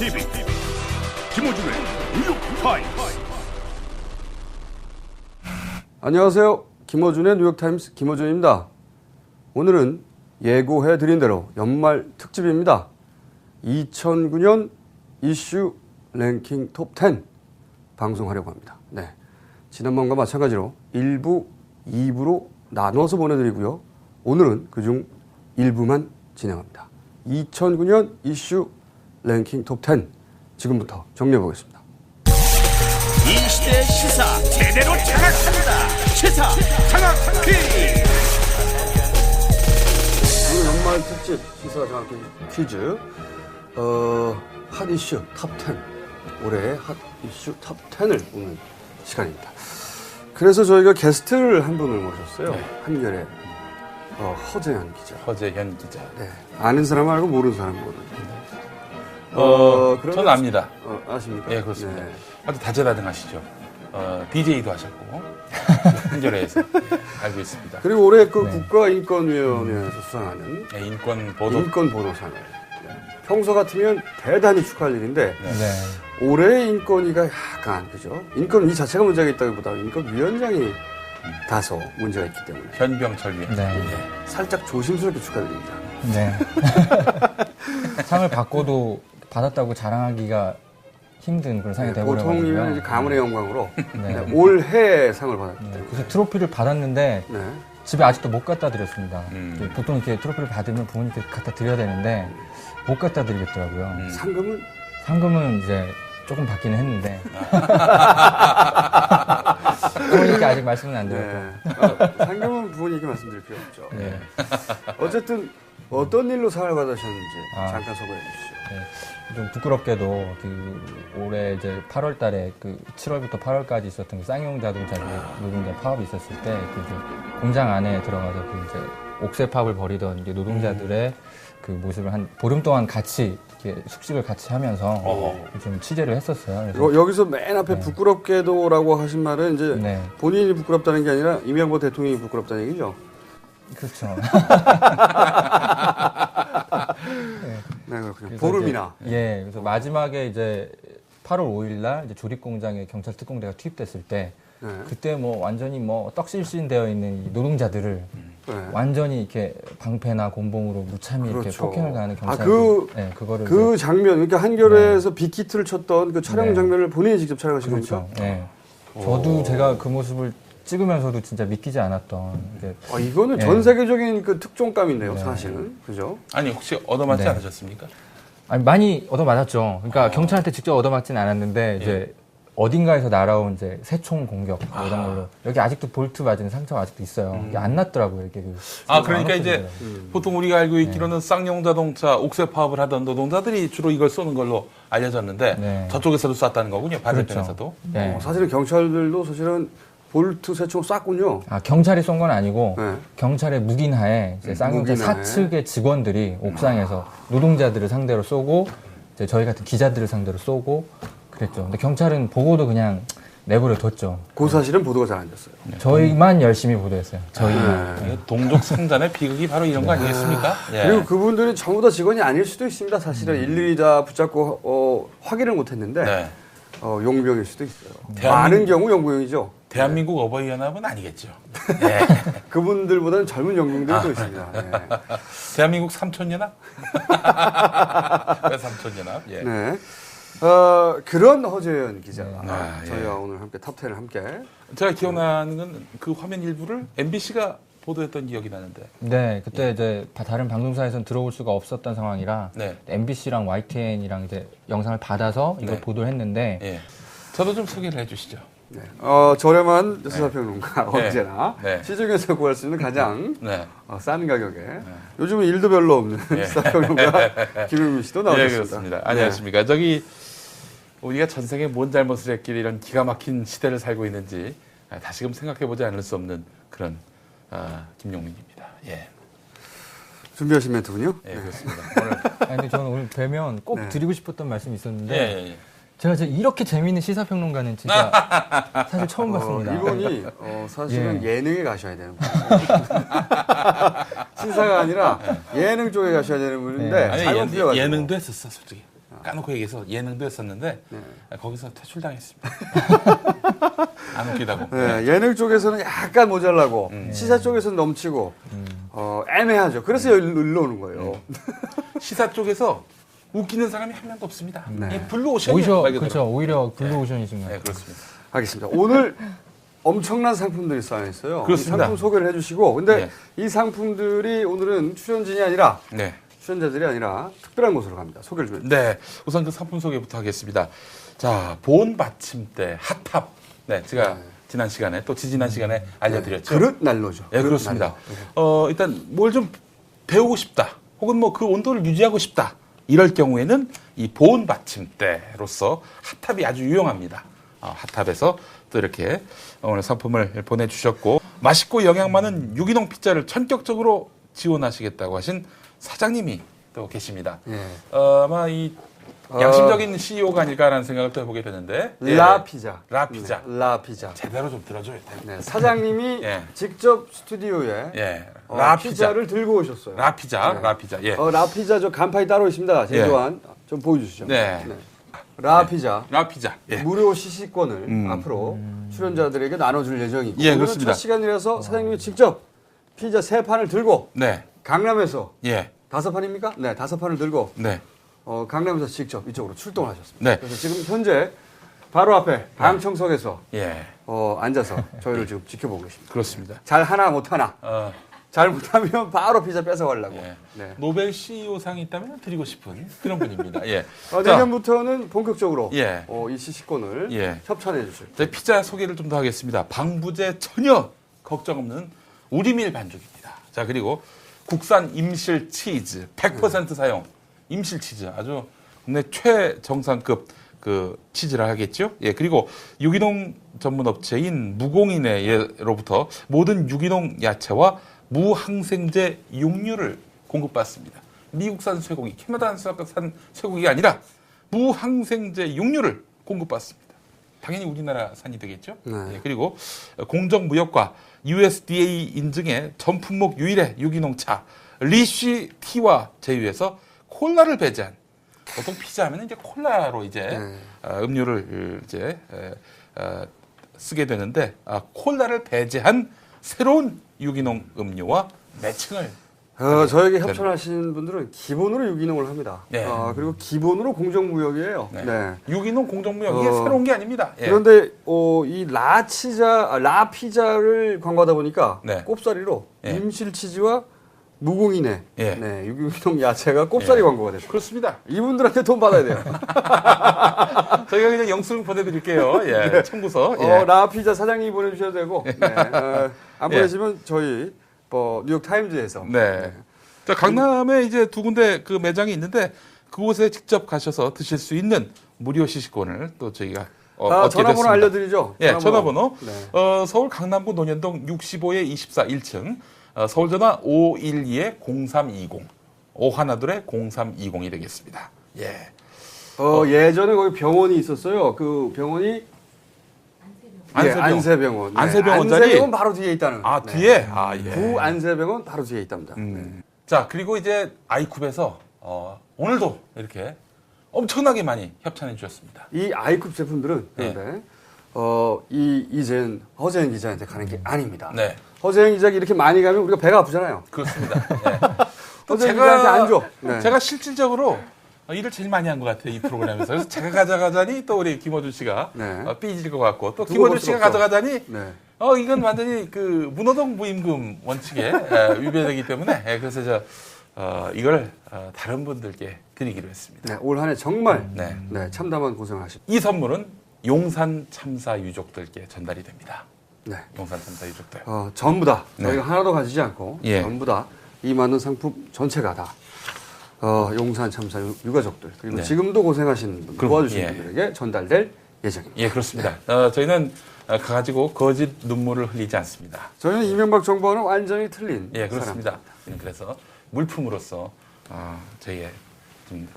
TV 김어준의 뉴욕타임스. 안녕하세요. 김어준의 뉴욕타임스 김어준입니다. 오늘은 예고해드린 대로 연말 특집입니다. 2009년 이슈 랭킹 톱 10 방송하려고 합니다. 네, 지난번과 마찬가지로 1부, 2부로 나눠서 보내드리고요. 오늘은 그중 1부만 진행합니다. 2009년 이슈 랭킹 톱 10 지금부터 정리해보겠습니다. 이 시대의 시사 제대로 장악합니다. 시사 장악 퀴즈. 오늘 연말 특집 시사 장악 퀴즈. 핫 이슈 탑 10. 올해의 핫 이슈 탑 10을 보는 시간입니다. 그래서 저희가 게스트를 한 분을 모셨어요. 네. 한겨레 허재현 기자. 허재현 기자. 네. 아는 사람 알고 모르는 사람 모르는. 저는 압니다. 아십니까? 예, 그렇습니다. 네. 아주 다재다능하시죠. DJ도 하셨고 한겨레에서 알고 있습니다. 그리고 올해 그 국가인권위원회에서 수상하는 네, 인권보도. 인권보도상을. 네. 평소 같으면 대단히 축하할 일인데 네. 올해의 인권위가 약간 그죠? 인권위 자체가 문제가 있다기보다 인권위원장이 다소 문제가 있기 때문에 현병철 위원장. 네. 살짝 조심스럽게 축하드립니다. 네. 상을 받았다고 자랑하기가 힘든 그런 상이 네, 되어버려가지고요. 보통이면 이제 가문의 영광으로 네. 네, 올해 상을 받았기 네. 때문에. 그래서 트로피를 받았는데 네. 집에 아직도 못 갖다 드렸습니다. 보통 이렇게 트로피를 받으면 부모님께 갖다 드려야 되는데 못 갖다 드리겠더라고요. 상금은 상금은 이제 조금 받기는 했는데 부모님께 아직 말씀은 안 드렸고. 네. 상금은 부모님께 말씀드릴 필요 없죠. 네. 어쨌든 어떤 일로 상을 받으셨는지 잠깐 소개해 주시죠. 네, 좀 부끄럽게도 올해 이제 8월 달에 7월부터 8월까지 있었던 그 쌍용 자동차 노동자 파업이 있었을 때 이제 공장 안에 들어가서 이제 옥새 파업을 벌이던 이제 노동자들의 그 모습을 한 보름 동안 같이 이렇게 숙식을 같이 하면서 좀 취재를 했었어요. 그래서 여기서 맨 앞에 부끄럽게도라고 하신 말은 이제 네. 본인이 부끄럽다는 게 아니라 이명박 대통령이 부끄럽다는 얘기죠. 그렇죠. 네, 그렇군요. 그래서 보름이나. 이제, 그래서 마지막에 이제 8월 5일 날 이제 조립 공장에 경찰 특공대가 투입됐을 때 네. 그때 완전히 떡실신 되어 있는 이 노동자들을 네. 완전히 이렇게 방패나 곤봉으로 무참히 이렇게 그렇죠. 폭행을 가하는 경찰들. 그거를 그 이제, 장면, 그러니까 한겨레에서 빅히트를 쳤던 그 촬영 네. 장면을 본인이 직접 촬영하신 그렇죠. 겁니까? 네. 저도 제가 그 모습을 찍으면서도 진짜 믿기지 않았던. 이거는 네. 전 세계적인 그 특종감인데요, 네. 사실은. 그죠? 아니 혹시 얻어맞지 네. 않으셨습니까? 아니, 많이 얻어맞았죠. 그러니까 경찰한테 직접 얻어맞진 않았는데 이제 어딘가에서 날아온 이제 새총 공격 이런 걸로 여기 아직도 볼트 맞은 상처가 아직도 있어요. 이게 안 났더라고요. 이렇게 그러니까 이제 보통 우리가 알고 있기로는 쌍용 자동차 옥새 파업을 하던 노동자들이 주로 이걸 쏘는 걸로 알려졌는데 네. 저쪽에서도 쐈다는 거군요. 반대편에서도. 그렇죠. 네. 사실은 경찰들도 사실은 볼트 새총 쐈군요. 경찰이 쏜 건 아니고 네. 경찰의 묵인하에 이제 쌍용차 묵인하에. 사측의 직원들이 옥상에서 노동자들을 상대로 쏘고 이제 저희 같은 기자들을 상대로 쏘고 그랬죠. 근데 경찰은 보고도 그냥 내버려 뒀죠. 그 사실은 보도가 잘 안 됐어요. 저희만 열심히 보도했어요. 저희만. 네. 동족 상잔의 비극이 바로 이런 거 아니겠습니까? 예. 그리고 그분들이 전부 다 직원이 아닐 수도 있습니다. 사실은 일일이 다 붙잡고 확인을 못했는데 네. 용병일 수도 있어요. 대한민국- 많은 경우 용병이죠. 대한민국 어버이연합은 아니겠죠. 예. 그분들보다는 젊은 용병들이 또 있습니다. 네. 대한민국 삼촌연합? 왜 삼촌연합? 예. 네. 그런 허재현 기자 예. 저희와 오늘 함께 탑10을 함께. 제가 기억나는 건 그 화면 일부를 MBC가 보도했던 기억이 나는데. 네, 그때 이제 다른 방송사에서는 들어올 수가 없었던 상황이라 네. MBC랑 YTN이랑 이제 영상을 받아서 이걸 네. 보도를 했는데 예. 저도 좀 소개를 해주시죠. 네. 저렴한 시사평론가 네. 언제나 네. 시중에서 구할 수 있는 가장 네. 싼 가격에 요즘은 일도 별로 없는 시사평론가 김용민 씨도 예, 나오셨습니다. 그렇습니다. 안녕하십니까. 저기 우리가 전생에 뭔 잘못을 했길래 이런 기가 막힌 시대를 살고 있는지 다시금 생각해보지 않을 수 없는 그런 김용민입니다. 예. 준비하신 멘트군요. 예, 그렇습니다. 오늘 근데 저는 오늘 뵈면 꼭 네. 드리고 싶었던 말씀이 있었는데 예. 제가 이렇게 재미있는 시사평론가는 진짜 사실 처음 봤습니다. 이분이 사실은 예능에 가셔야 되는 분이에요. 신사가 아니라 예능 쪽에 가셔야 되는 분인데 네. 아니, 잘못 풀려가지고. 예능도 했었어, 솔직히. 까놓고 얘기해서 예능도 했었는데 거기서 퇴출당했습니다. 안 웃기다고. 네, 예능 쪽에서는 약간 모자라고 시사 쪽에서는 넘치고 애매하죠. 그래서 일로 오는 거예요. 시사 쪽에서 웃기는 사람이 한 명도 없습니다. 네. 예, 블루오션이에요. 그렇죠. 오히려 블루오션이신 거예요. 네, 그렇습니다. 알겠습니다. 오늘 엄청난 상품들이 쌓여 있어요. 그렇습니다. 이 상품 소개를 해주시고, 근데 네. 이 상품들이 오늘은 출연진이 아니라 네. 출연자들이 아니라 특별한 곳으로 갑니다. 소개를 좀 해주세요. 네, 우선 그 상품 소개부터 하겠습니다. 자, 보온 받침대 핫탑. 네, 제가 지난 시간에 또 지지난 시간에 알려드렸죠. 그릇 난로죠. 네, 그릇 그렇습니다. 난로. 일단 뭘 좀 배우고 싶다. 혹은 뭐 그 온도를 유지하고 싶다. 이럴 경우에는 이 보온 받침대로서 핫탑이 아주 유용합니다. 핫탑에서 또 이렇게 오늘 상품을 보내주셨고, 맛있고 영양 많은 유기농 피자를 전격적으로 지원하시겠다고 하신 사장님이 또 계십니다. 예. 아마 이 양심적인 CEO가 아닐까라는 생각을 또 해보게 되는데, 라피자. 라피자. 네, 라피자. 제대로 좀 들어줘야 돼. 네, 사장님이 예. 직접 스튜디오에 예, 라피자를 라피자를 들고 오셨어요. 라피자, 네. 라피자. 예, 라피자 저 간판이 따로 있습니다. 제조한 좀 보여주시죠. 네. 라피자. 라피자. 예. 무료 시식권을 앞으로 출연자들에게 나눠줄 예정이고 예, 오늘은 그렇습니다. 첫 시간이라서 사장님이 직접 피자 3판을 들고 네, 강남에서 예, 5판입니까? 네, 5판을 들고 네, 강남에서 직접 이쪽으로 출동하셨습니다. 네. 그래서 지금 현재 바로 앞에 방청석에서 예, 앉아서 저희를 지금 지켜보고 계십니다. 그렇습니다. 잘 하나 못 하나. 어, 잘 못하면 바로 피자 뺏어가려고. 예. 네. 노벨 CEO상이 있다면 드리고 싶은 그런 분입니다. 예. 자, 내년부터는 본격적으로 예. 이 시식권을 예. 협찬해 주실. 제 피자 소개를 좀 더 하겠습니다. 방부제 전혀 걱정 없는 우리밀 반죽입니다. 자, 그리고 국산 임실 치즈 100% 사용. 임실 치즈 아주 국내 최정상급 그 치즈라 하겠죠. 예, 그리고 유기농 전문 업체인 무공인회로부터 모든 유기농 야채와 무항생제 육류를 공급받습니다. 미국산 쇠고기, 캐나다산 쇠고기가 아니라 무항생제 육류를 공급받습니다. 당연히 우리나라 산이 되겠죠. 네. 예, 그리고 공정무역과 USDA 인증의 전 품목 유일의 유기농차 리쉬 티와 제휴해서 콜라를 배제한, 보통 피자 하면 이제 콜라로 이제 음료를 이제 쓰게 되는데 콜라를 배제한 새로운 유기농 음료와 매칭을 저에게 협찬하신 분들은 기본으로 유기농을 합니다. 네. 그리고 기본으로 공정무역이에요. 네. 네. 유기농 공정무역 이게 새로운 게 아닙니다. 예. 그런데 이 라피자를 광고하다 보니까 네. 꼽사리로 예. 임실치즈와 무공인회 예. 네, 유기농 야채가 꼽사리 예. 광고가 됐어요. 그렇습니다. 이분들한테 돈 받아야 돼요. 저희가 그냥 영수증 보내드릴게요. 예. 청구서. 예. 라피자 사장님이 보내주셔도 되고 네. 안 예. 보내시면 저희 뉴욕 타임즈에서 네. 자, 강남에 이제 두 군데 그 매장이 있는데 그곳에 직접 가셔서 드실 수 있는 무료 시식권을 또 저희가 얻게 전화번호 됐습니다. 알려드리죠. 예, 전화번호. 네. 서울 강남구 논현동 65-24 1층. 서울 전화 512-0320. 512-0320이 되겠습니다. 예. 예전에 거기 병원이 있었어요. 그 병원이 안세병원. 안세병원 자리. 안세병원 바로 뒤에 있다는. 네. 뒤에? 예. 구안세병원 바로 뒤에 있답니다. 자, 그리고 이제 아이쿱에서 오늘도 이렇게 엄청나게 많이 협찬해 주셨습니다. 이 아이쿱 제품들은 네. 그런데 허재현 기자한테 가는 게 아닙니다. 네. 허재현 기자가 이렇게 많이 가면 우리가 배가 아프잖아요. 그렇습니다. 네. 또 허재현 기자한테 안 줘. 네. 제가 실질적으로 일을 제일 많이 한 것 같아요, 이 프로그램에서. 그래서 제가 가져가자니 또 우리 김어준 씨가 네. 삐질 것 같고, 또 두고 김어준 볼 씨가 수 없죠. 가져가자니 네. 이건 완전히 그 문호동 부임금 원칙에 위배되기 때문에 그래서 이걸 다른 분들께 드리기로 했습니다. 네, 올 한 해 정말 네. 참담한 고생을 하십니다. 이 선물은 용산 참사 유족들께 전달이 됩니다. 네. 용산 참사 유족들. 전부 다 네. 저희가 하나도 가지지 않고 예. 전부 다 이 많은 상품 전체가 다 용산 참사 유가족들 그리고 네. 지금도 고생하시는 분, 도와주시는 예. 분들에게 전달될 예정입니다. 예, 그렇습니다. 저희는 가지고 거짓 눈물을 흘리지 않습니다. 저희는 이명박 정부와는 완전히 틀린 예, 그렇습니다. 그래서 물품으로서 저희의 좀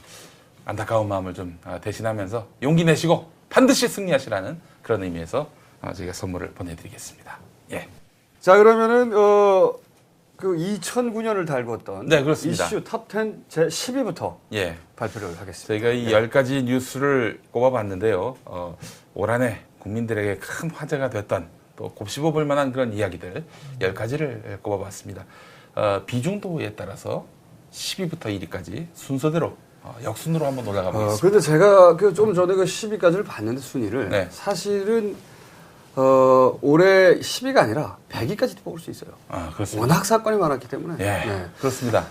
안타까운 마음을 좀 대신하면서 용기 내시고 반드시 승리하시라는 그런 의미에서 저희가 선물을 보내드리겠습니다. 예. 자, 그러면은 그 2009년을 달궜던 네, 그렇습니다. 이슈 탑10 제 10위부터 예. 발표를 하겠습니다. 저희가 이 10가지 뉴스를 꼽아봤는데요. 올 한 해 국민들에게 큰 화제가 됐던 또 곱씹어 볼 만한 그런 이야기들 10가지를 꼽아봤습니다. 비중도에 따라서 10위부터 1위까지 순서대로 역순으로 한번 올라가 보겠습니다. 그런데 제가 그 좀 전에 그 10위까지를 봤는데 순위를 네. 사실은 올해 10위가 아니라 100위까지도 뽑을 수 있어요. 그렇습니다. 워낙 사건이 많았기 때문에. 예, 네. 그렇습니다.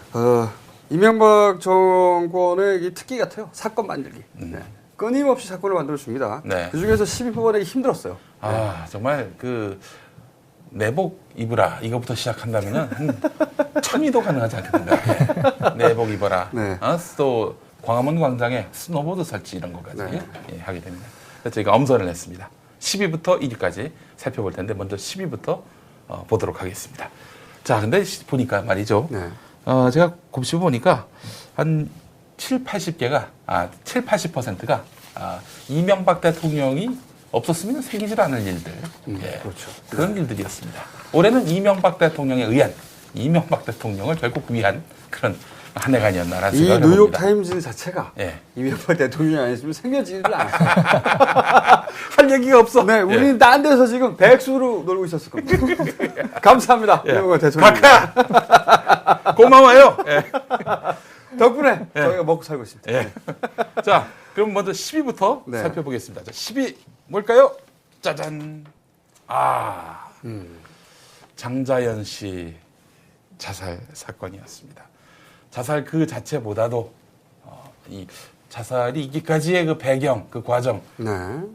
이명박 정권의 이 특기 같아요. 사건 만들기. 네. 끊임없이 사건을 만들어줍니다. 네. 그중에서 10위 뽑아내기 힘들었어요. 정말 그 내복 입으라 이거부터 시작한다면은 1000위도 가능하지 않겠는가. 네. 내복 입어라. 네. 또 광화문 광장에 스노보드 설치 이런 것까지 네. 하게 됩니다. 그래서 저희가 엄선을 했습니다. 10위부터 1위까지 살펴볼 텐데 먼저 10위부터 보도록 하겠습니다. 자, 근데 보니까 말이죠. 네. 제가 곱씹어 보니까 한 80%가 이명박 대통령이 없었으면 생기질 않을 일들. 예, 그렇죠. 그런 일들이었습니다. 올해는 이명박 대통령에 의한 이명박 대통령을 결국 위한 그런 한 해가 아니었나라는 이 생각을 뉴욕 해봅니다. 타임즈 자체가 예. 이명박 대통령이 아니었으면 생겨지지를 않아요. 할 얘기가 없어. 네, 우리는 딴 데서 지금 백수로 놀고 있었을 겁니다. 감사합니다. 이명박 대통령. 각하! 고마워요. 예. 덕분에 저희가 먹고 살고 있습니다. 예. 자, 그럼 먼저 10위부터 네. 살펴보겠습니다. 자, 10위 뭘까요? 짜잔. 장자연 씨 자살 사건이었습니다. 자살 그 자체보다도 이 자살이 이기까지의 그 배경, 그 과정 네.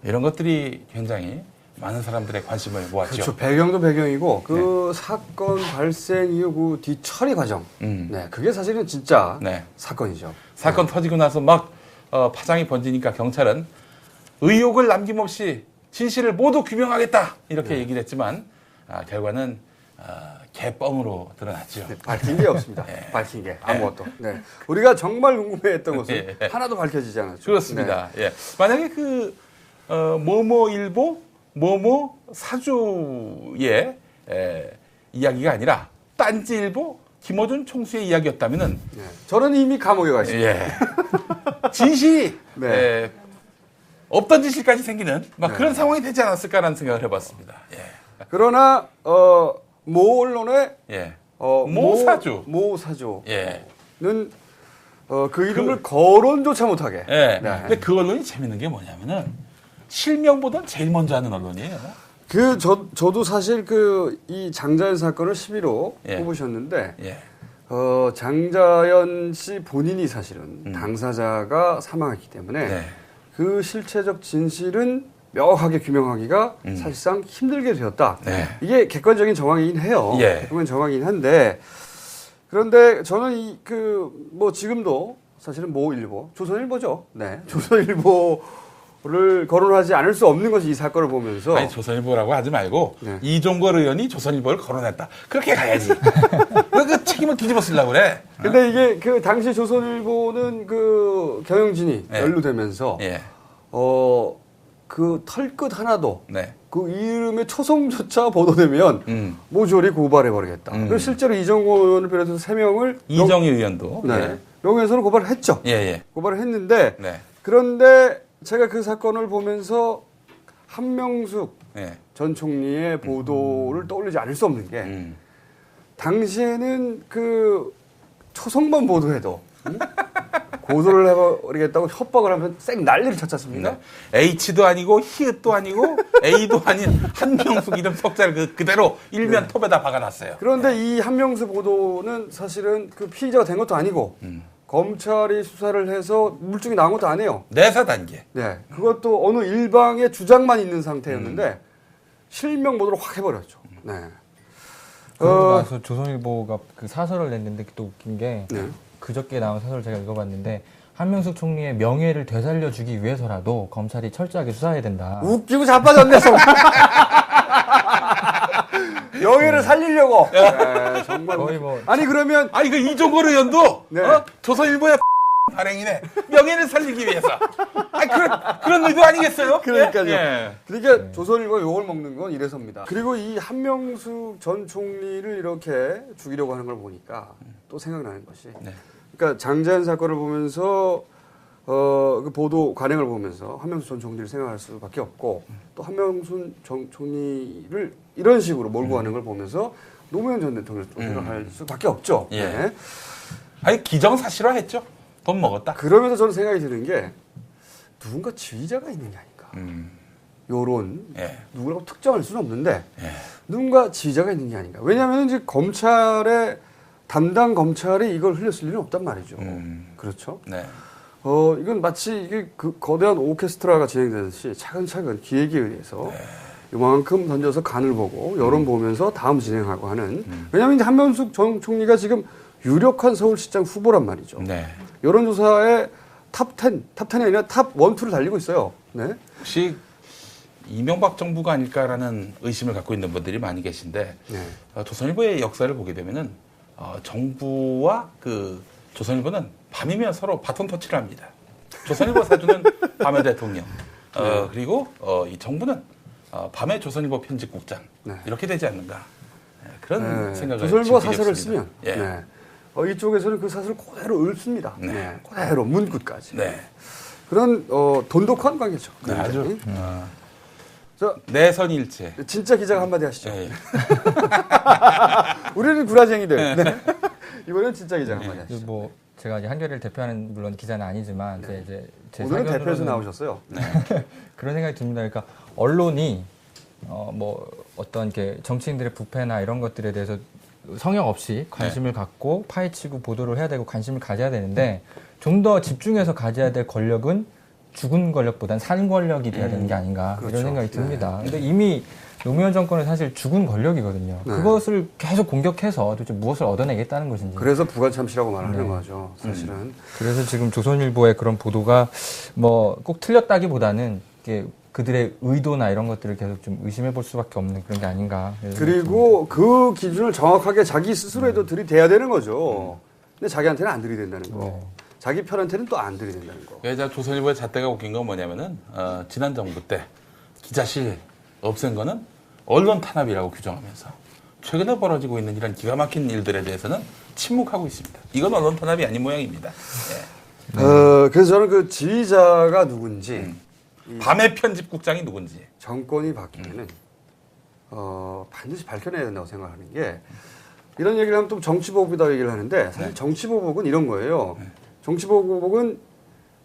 이런 것들이 굉장히 많은 사람들의 관심을 모았죠. 그렇죠. 배경도 배경이고 그 사건 발생 이후 그 뒤처리 과정. 네, 그게 사실은 진짜 네. 사건이죠. 사건 터지고 나서 막 파장이 번지니까 경찰은 의혹을 남김없이 진실을 모두 규명하겠다 이렇게 얘기를 했지만 결과는 개뻥으로 드러났죠. 네, 밝힌 게 없습니다. 밝힌 게 아무것도. 네. 우리가 정말 궁금해했던 것은 하나도 밝혀지지 않았죠. 그렇습니다. 예. 만약에 그 뭐뭐일보 뭐뭐 사주의 이야기가 아니라 딴지일보 김어준 총수의 이야기였다면은 네. 저는 이미 감옥에 가 있습니다. 예. 진실이 네. 없던 진실까지 생기는 막 그런 상황이 되지 않았을까라는 생각을 해봤습니다. 예. 그러나 모 언론의 예. 모사주 예. 는 그 이름을 거론조차 못하게. 예. 네. 근데 그 언론이 재밌는 게 뭐냐면은 실명보단 제일 먼저 하는 언론이에요. 저도 사실 이 장자연 사건을 10위로 뽑으셨는데 예. 장자연 씨 본인이 사실은 당사자가 사망했기 때문에 네. 그 실체적 진실은 명확하게 규명하기가 사실상 힘들게 되었다. 네. 이게 객관적인 정황이긴 해요. 예. 객관적인 정황이긴 한데 그런데 저는 뭐 지금도 사실은 모일보, 조선일보죠. 네. 조선일보를 거론하지 않을 수 없는 것이 이 사건을 보면서 아니 조선일보라고 하지 말고 네. 이종걸 의원이 조선일보를 거론했다. 그렇게 가야지. 왜 그 책임을 뒤집어 쓰려고 그래? 근데 이게 그 당시 조선일보는 그 경영진이 네. 연루되면서 예. 그 털끝 하나도 네. 그 이름의 초성조차 보도되면 모조리 고발해버리겠다. 그래서 실제로 이정호 의원을 비롯해서 3명을 이정희 의원도 네. 명예훼손으로 고발을 했죠. 예, 예. 고발을 했는데 네. 그런데 제가 그 사건을 보면서 한명숙 예. 전 총리의 보도를 떠올리지 않을 수 없는 게 당시에는 그 초성만 보도해도 고소를 해버리겠다고 협박을 하면 쌩 난리를 쳤지 않습니까? 네. H도 아니고 히읗도 아니고 A도 아닌 한명숙 이름 석자를 그대로 일면 톱에다 박아놨어요. 그런데 이 한명수 보도는 사실은 그 피의자가 된 것도 아니고 검찰이 수사를 해서 물증이 나온 것도 아니에요. 내사 단계. 네, 그것도 어느 일방의 주장만 있는 상태였는데 실명 보도를 확 해버렸죠. 네. 그러고 나서 조선일보가 그 사설을 냈는데 또 웃긴 게 네. 그저께 나온 사설을 제가 읽어봤는데 한명숙 총리의 명예를 되살려주기 위해서라도 검찰이 철저하게 수사해야 된다. 웃기고 자빠졌네, 정말. 명예를 살리려고. 네, 정말. 거의 뭐 아니, 그러면. 아니 그 이종걸 의원도 네. 조선일보에 발행인의 명예를 살리기 위해서. 그런 의도 아니겠어요? 그러니까요. 예. 그러니까 조선일보가 욕을 먹는 건 이래서입니다. 그리고 이 한명숙 전 총리를 이렇게 죽이려고 하는 걸 보니까 또 생각나는 것이, 네. 그러니까 장제한 사건을 보면서 그 보도 관행을 보면서 한명숙 전 총리를 생각할 수밖에 없고, 또 한명숙 전 총리를 이런 식으로 몰고 가는 걸 보면서 노무현 전 대통령을 또 생각할 수밖에 없죠. 예. 네. 아니 기정사실화했죠. 돈 먹었다. 그러면서 저는 생각이 드는 게 누군가 지휘자가 있는 게 아닌가. 요런 예. 누구라고 특정할 수는 없는데 예. 누군가 지휘자가 있는 게 아닌가. 왜냐하면 이제 검찰의 담당 검찰이 이걸 흘렸을 일은 없단 말이죠. 그렇죠. 네. 이건 마치 이게 그 거대한 오케스트라가 진행되듯이 차근차근 기획에 의해서 요만큼 던져서 간을 보고 여론 보면서 다음 진행하고 하는. 왜냐하면 이제 한명숙 전 총리가 지금 유력한 서울시장 후보란 말이죠. 네. 여론조사에 탑10이 아니라 탑 1, 2를 달리고 있어요. 네. 혹시 이명박 정부가 아닐까라는 의심을 갖고 있는 분들이 많이 계신데 네. 조선일보의 역사를 보게 되면은 정부와 그 조선일보는 밤이면 서로 바톤 터치를 합니다. 조선일보 사주는 밤의 대통령, 그리고 이 정부는 밤의 조선일보 편집국장 네. 이렇게 되지 않는가 그런 생각을 조선일보가 지금 사설을 드렸습니다. 쓰면 예. 네. 이쪽에서는 그 사설을 그대로 읊습니다. 네. 네. 그대로 문구까지. 네. 그런 돈독한 관계죠. 네, 아주 자, 내선일체. 진짜 기자가 한마디 하시죠. 예. 우리는 구라쟁이들. 네. 이번엔 진짜 기자가 한마디 하시죠. 뭐 제가 이제 한겨레를 대표하는 물론 기자는 아니지만 이제 제 오늘은 대표에서 사견으로는 나오셨어요. 네. 그런 생각이 듭니다. 그러니까 언론이 뭐 어떤 게 정치인들의 부패나 이런 것들에 대해서 성역 없이 관심을 갖고 파헤치고 보도를 해야 되고 관심을 가져야 되는데 좀 더 집중해서 가져야 될 권력은 죽은 권력보단 산 권력이 돼야 되는 게 아닌가 그렇죠. 이런 생각이 듭니다. 근데 이미 노무현 정권은 사실 죽은 권력이거든요. 네. 그것을 계속 공격해서 도대체 무엇을 얻어내겠다는 것인지. 그래서 부관참시라고 말하는 거죠. 사실은. 그래서 지금 조선일보의 그런 보도가 뭐 꼭 틀렸다기보다는 이게 그들의 의도나 이런 것들을 계속 좀 의심해 볼 수밖에 없는 그런 게 아닌가. 그리고 그 기준을 정확하게 자기 스스로에도 들이대야 되는 거죠. 근데 자기한테는 안 들이댄다는 거. 자기 편한테는 또 안 들이댄다는 거. 그래서 조선일보의 잣대가 웃긴 건 뭐냐면은 지난 정부 때 기자실 없앤 거는 언론 탄압이라고 규정하면서 최근에 벌어지고 있는 이런 기가 막힌 일들에 대해서는 침묵하고 있습니다. 이건 언론 탄압이 아닌 모양입니다. 예. 그래서 저는 그 지휘자가 누군지 밤의 편집국장이 누군지 정권이 바뀌면은 반드시 밝혀내야 된다고 생각하는 게, 이런 얘기를 하면 또 정치보복이다 얘기를 하는데 사실 정치보복은 이런 거예요. 정치보복은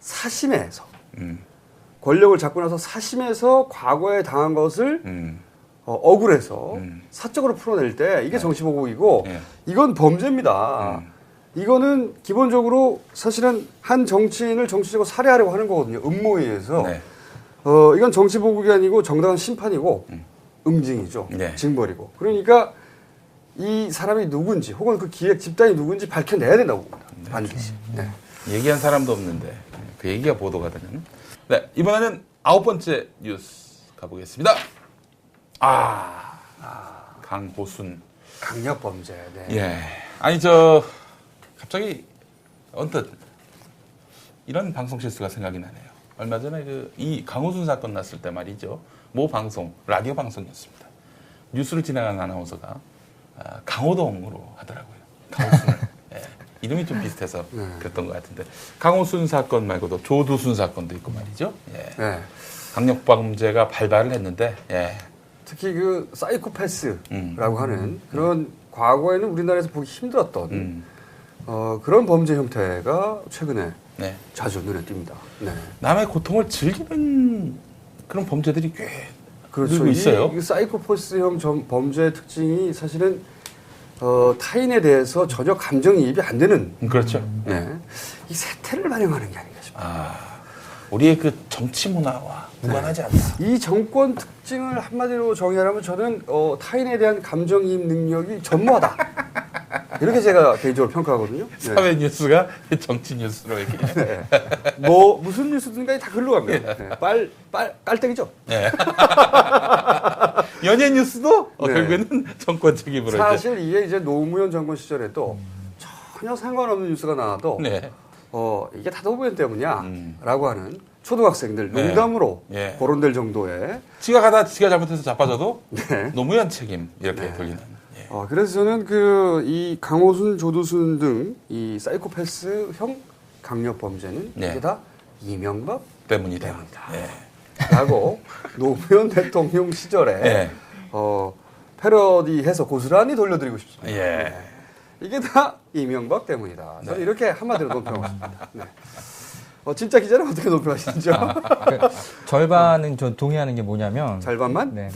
사심에서 권력을 잡고 나서 사심에서 과거에 당한 것을 억울해서 사적으로 풀어낼 때 이게 정치보복이고, 이건 범죄입니다. 이거는 기본적으로 사실은 한 정치인을 정치적으로 살해하려고 하는 거거든요. 음모에 의해서. 네. 이건 정치보복이 아니고 정당한 심판이고 응징이죠. 네. 징벌이고. 그러니까 이 사람이 누군지 혹은 그 기획 집단이 누군지 밝혀내야 된다고 봅니다. 반드시. 네. 얘기한 사람도 없는데 그 얘기가 보도가 되는. 네, 이번에는 9번째 뉴스 가보겠습니다. 강호순. 강력범죄. 네. 예. 아니 갑자기 언뜻 이런 방송 실수가 생각이 나네요. 얼마 전에 이 강호순 사건 났을 때 말이죠. 모 방송, 라디오 방송이었습니다. 뉴스를 진행하는 아나운서가 강호동으로 하더라고요. 강호순을. 예. 이름이 좀 비슷해서 그랬던 것 같은데, 강호순 사건 말고도 조두순 사건도 있고 말이죠. 예. 네. 강력범죄가 발발을 했는데, 예. 특히 그 사이코패스라고 하는 그런 과거에는 우리나라에서 보기 힘들었던 그런 범죄 형태가 최근에 네. 자주 눈에 띕니다. 네. 남의 고통을 즐기는 그런 범죄들이 꽤 그렇죠. 늘고 있어요. 이 사이코패스형 범죄의 특징이 사실은 타인에 대해서 전혀 감정이입이 안 되는, 그렇죠. 네. 이 세태를 반영하는 게 아닌가 싶어요. 우리의 그 정치 문화와 무관하지 않다. 이 정권 특징을 한마디로 정의하라면 저는 타인에 대한 감정이입 능력이 전무하다. 이렇게 제가 개인적으로 평가하거든요. 네. 사회 뉴스가 정치 뉴스로 이렇게. 네. 뭐 무슨 뉴스든가 다 글로 갑니다. 네. 깔때기죠. 네. 연예 뉴스도 네. 결국에는 정권 책임으로 사실 이게 이제 노무현 정권 시절에도 전혀 상관없는 뉴스가 나와도 네. 이게 다 노무현 때문이야 라고 하는 초등학생들 농담으로 예. 거론될 정도의 지가 가다 지가 잘못해서 자빠져도 네. 노무현 책임 이렇게 돌리는. 예. 그래서 저는 이 강호순, 조두순 등 이 사이코패스형 강력범죄는 네. 이게 다 이명박 때문이다. 예. 라고 노무현 대통령 시절에 예. 패러디해서 고스란히 돌려드리고 싶습니다. 예. 이게 다 이명박 때문이다. 저는 네. 이렇게 한마디로 논평하겠습니다. 네. 진짜 기자는 어떻게 논평하시죠? 그 절반은 저 동의하는 게 뭐냐면 절반만? 네.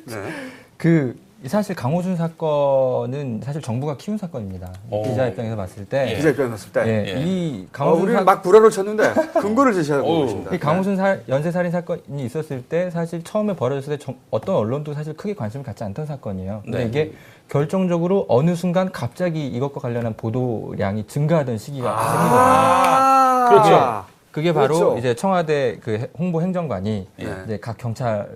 네. 사실 강호순 사건은 사실 정부가 키운 사건입니다. 오. 기자 입장에서 봤을 때. 기자 입장에 봤을 때. 예, 예. 이 강호순 우리는 막 불화를 쳤는데 근거를 제시하고 있습니다. 이 강호순 연쇄살인 사건이 있었을 때 사실 처음에 벌어졌을 때 어떤 언론도 사실 크게 관심을 갖지 않던 사건이에요. 근데 네. 이게 결정적으로 어느 순간 갑자기 이것과 관련한 보도량이 증가하던 시기가 생기거든요. 그렇죠. 그게 바로 그렇죠. 이제 청와대 그 홍보 행정관이 네. 이제 각 경찰서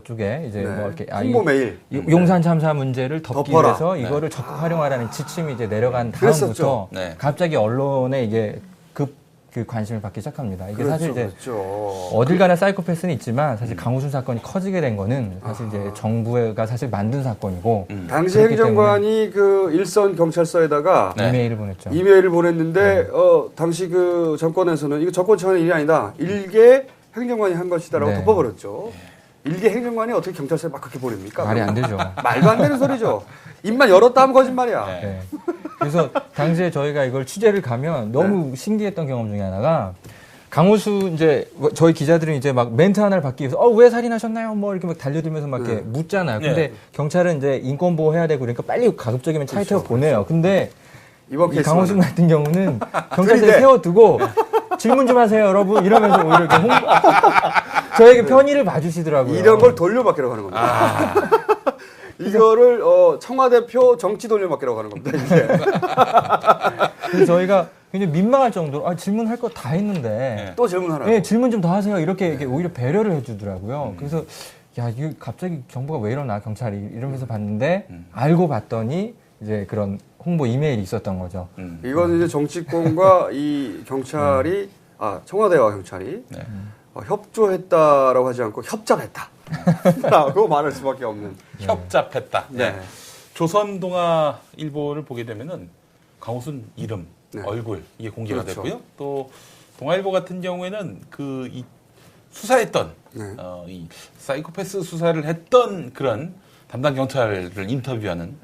쪽에 이제 네. 뭐 이렇게 홍보 메일. 용산 참사 문제를 덮기 덮어라. 위해서 이거를 적극 활용하라는 지침이 이제 내려간 그랬었죠. 다음부터 네. 갑자기 언론에 이게 그 관심을 받기 시작합니다. 이게 그렇죠, 사실 이제 그렇죠. 어딜 가나 사이코패스는 있지만 사실 강호순 사건이 커지게 된 거는 사실 이제 정부가 사실 만든 사건이고 당시 그렇기 행정관이 그 일선 경찰서에다가 네. 이메일을 보냈죠. 이메일을 보냈는데 당시 그 정권에서는 이거 정권 차원의 일이 아니다. 일개 행정관이 한 것이다라고 네. 덮어버렸죠. 일개 행정관이 어떻게 경찰서에 막 그렇게 보냅니까? 말이 안 되죠. 말도 안 되는 소리죠. 입만 열었다 하면 거짓말이야. 네. 네. 그래서 당시에 저희가 이걸 취재를 가면 너무 신기했던 경험 중에 하나가 강호수 이제 저희 기자들은 이제 막 멘트 하나를 받기 위해서 왜 살인하셨나요? 뭐 이렇게 막 달려들면서 막 이렇게 묻잖아요. 근데 네. 경찰은 이제 인권 보호 해야 되고 그러니까 빨리 가급적이면 차에 태워 보내요. 근데 이번 이 케이스 강호수 같은 경우는 경찰서에 들이대. 세워두고 질문 좀 하세요, 여러분. 이러면서 오히려 이렇게 저에게 편의를 봐주시더라고요. 이런 걸 돌려막기라고 하는 겁니다. 이거를 청와대표 정치 돌려막기라고 하는 겁니다. 이게. 그래서 저희가 굉장히 민망할 정도로 질문할 거 다 했는데 네. 또 질문하라고. 네, 질문 좀 더 하세요. 이렇게 오히려 배려를 해주더라고요. 그래서 야, 이거 갑자기 정부가 왜 이러나 경찰이 이러면서 봤는데 알고 봤더니 이제 그런 홍보 이메일이 있었던 거죠. 이건 이제 정치권과 이 경찰이 청와대와 경찰이 네. 협조했다라고 하지 않고 협잡했다라고 말할 수밖에 없는. 협잡했다. 네. 조선동아일보를 보게 되면은 강호순 이름, 네. 얼굴 이게 공개가 그렇죠. 됐고요. 또 동아일보 같은 경우에는 이 수사했던 네. 이 사이코패스 수사를 했던 그런 담당 경찰을 인터뷰하는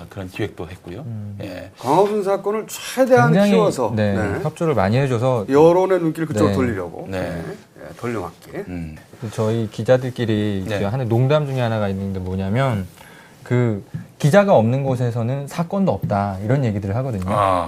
그런 기획도 했고요. 예. 강호순 사건을 최대한 굉장히 키워서 네, 협조를 많이 해줘서 여론의 눈길을 그쪽으로 네. 돌리려고 네. 돌려막기. 저희 기자들끼리 네. 하는 농담 중에 하나가 있는데 뭐냐면 그 기자가 없는 곳에서는 사건도 없다 이런 얘기들을 하거든요.